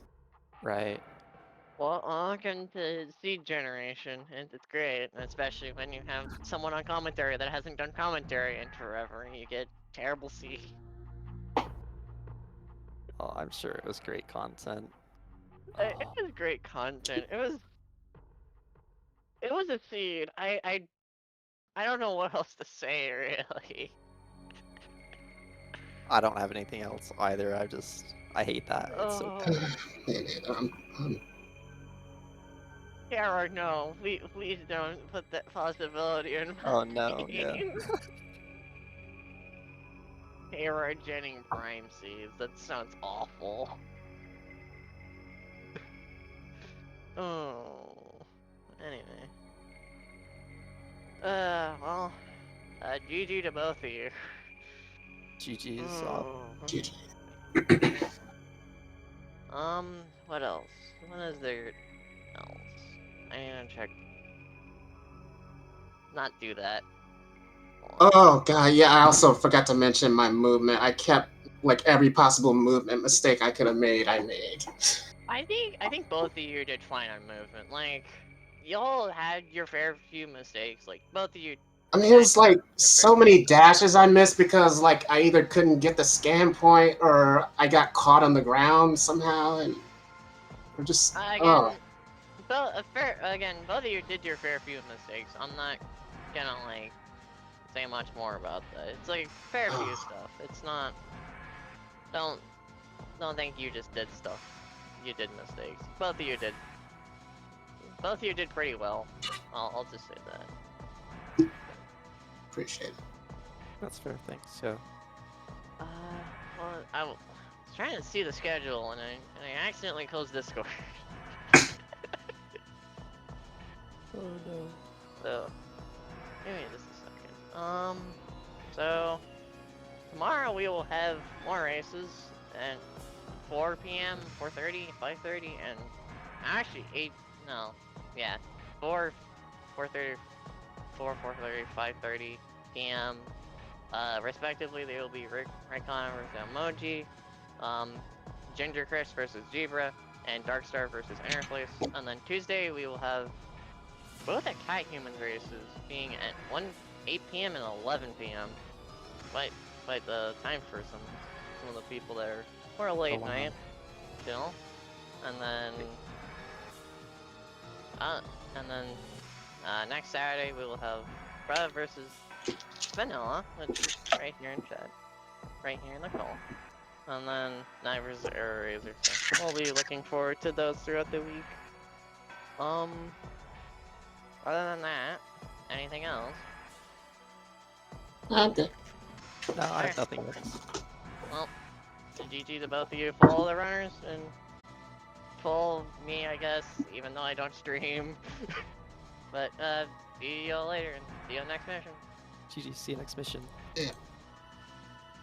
Right. Well, welcome to Seed Generation, and it's great, especially when you have someone on commentary that hasn't done commentary in forever, and you get terrible seed. Oh, I'm sure it was great content. It was great content. It was a seed. I don't know what else to say really. I don't have anything else either. I just I hate that. It's so Oh. bad. Me neither. Kara, no, please don't put that possibility in Oh no, yeah. mind. Kara Jennings Prime Seeds, that sounds awful. Oh. Anyway. Well, GG to both of you. GG's. GG. What else? What is there else? I need to check. Not do that. Oh god, yeah, I also forgot to mention my movement. I kept like every possible movement mistake I could have made, I made. I think both of you did fine on movement. Like, y'all had your fair few mistakes. Like, both of you. I mean, it was had like your so fair few many stuff. dashes I missed because like I either couldn't get the scan point or I got caught on the ground somehow, and or just Again, both both of you did your fair few mistakes. I'm not gonna like say much more about that. It's like fair few stuff. It's not. Don't think you just did stuff. You did mistakes. Both of you did. Both of you did pretty well. I'll just say that. appreciate it. That's fair. Thanks. So. Well, I was trying to see the schedule and I accidentally closed Discord. Oh no. So, give me just a second. So tomorrow we will have more races at 4 p.m., 4:30, 5:30, and actually 8. No, yeah, 4, 4:30, 4:30, 5:30 p.m. Respectively, they will be Raycon versus Emoji, Ginger Chris versus Zebra, and Darkstar versus Interface. And then Tuesday we will have both at Cat Humans races being at 8 p.m. and 11 p.m. Quite the time for some of the people there. Or a late wow. night, still. And then next Saturday we will have Brad versus Vanilla, which is right here in chat, right here in the call. And then Night versus Error Razor. So we'll be looking forward to those throughout the week. Other than that, anything else? I'm good. No, I have nothing else. Well, GG to both of you for all the runners, and for me, I guess, even though I don't stream. But, see y'all later, and see you next mission. GG. See you next mission. Yeah.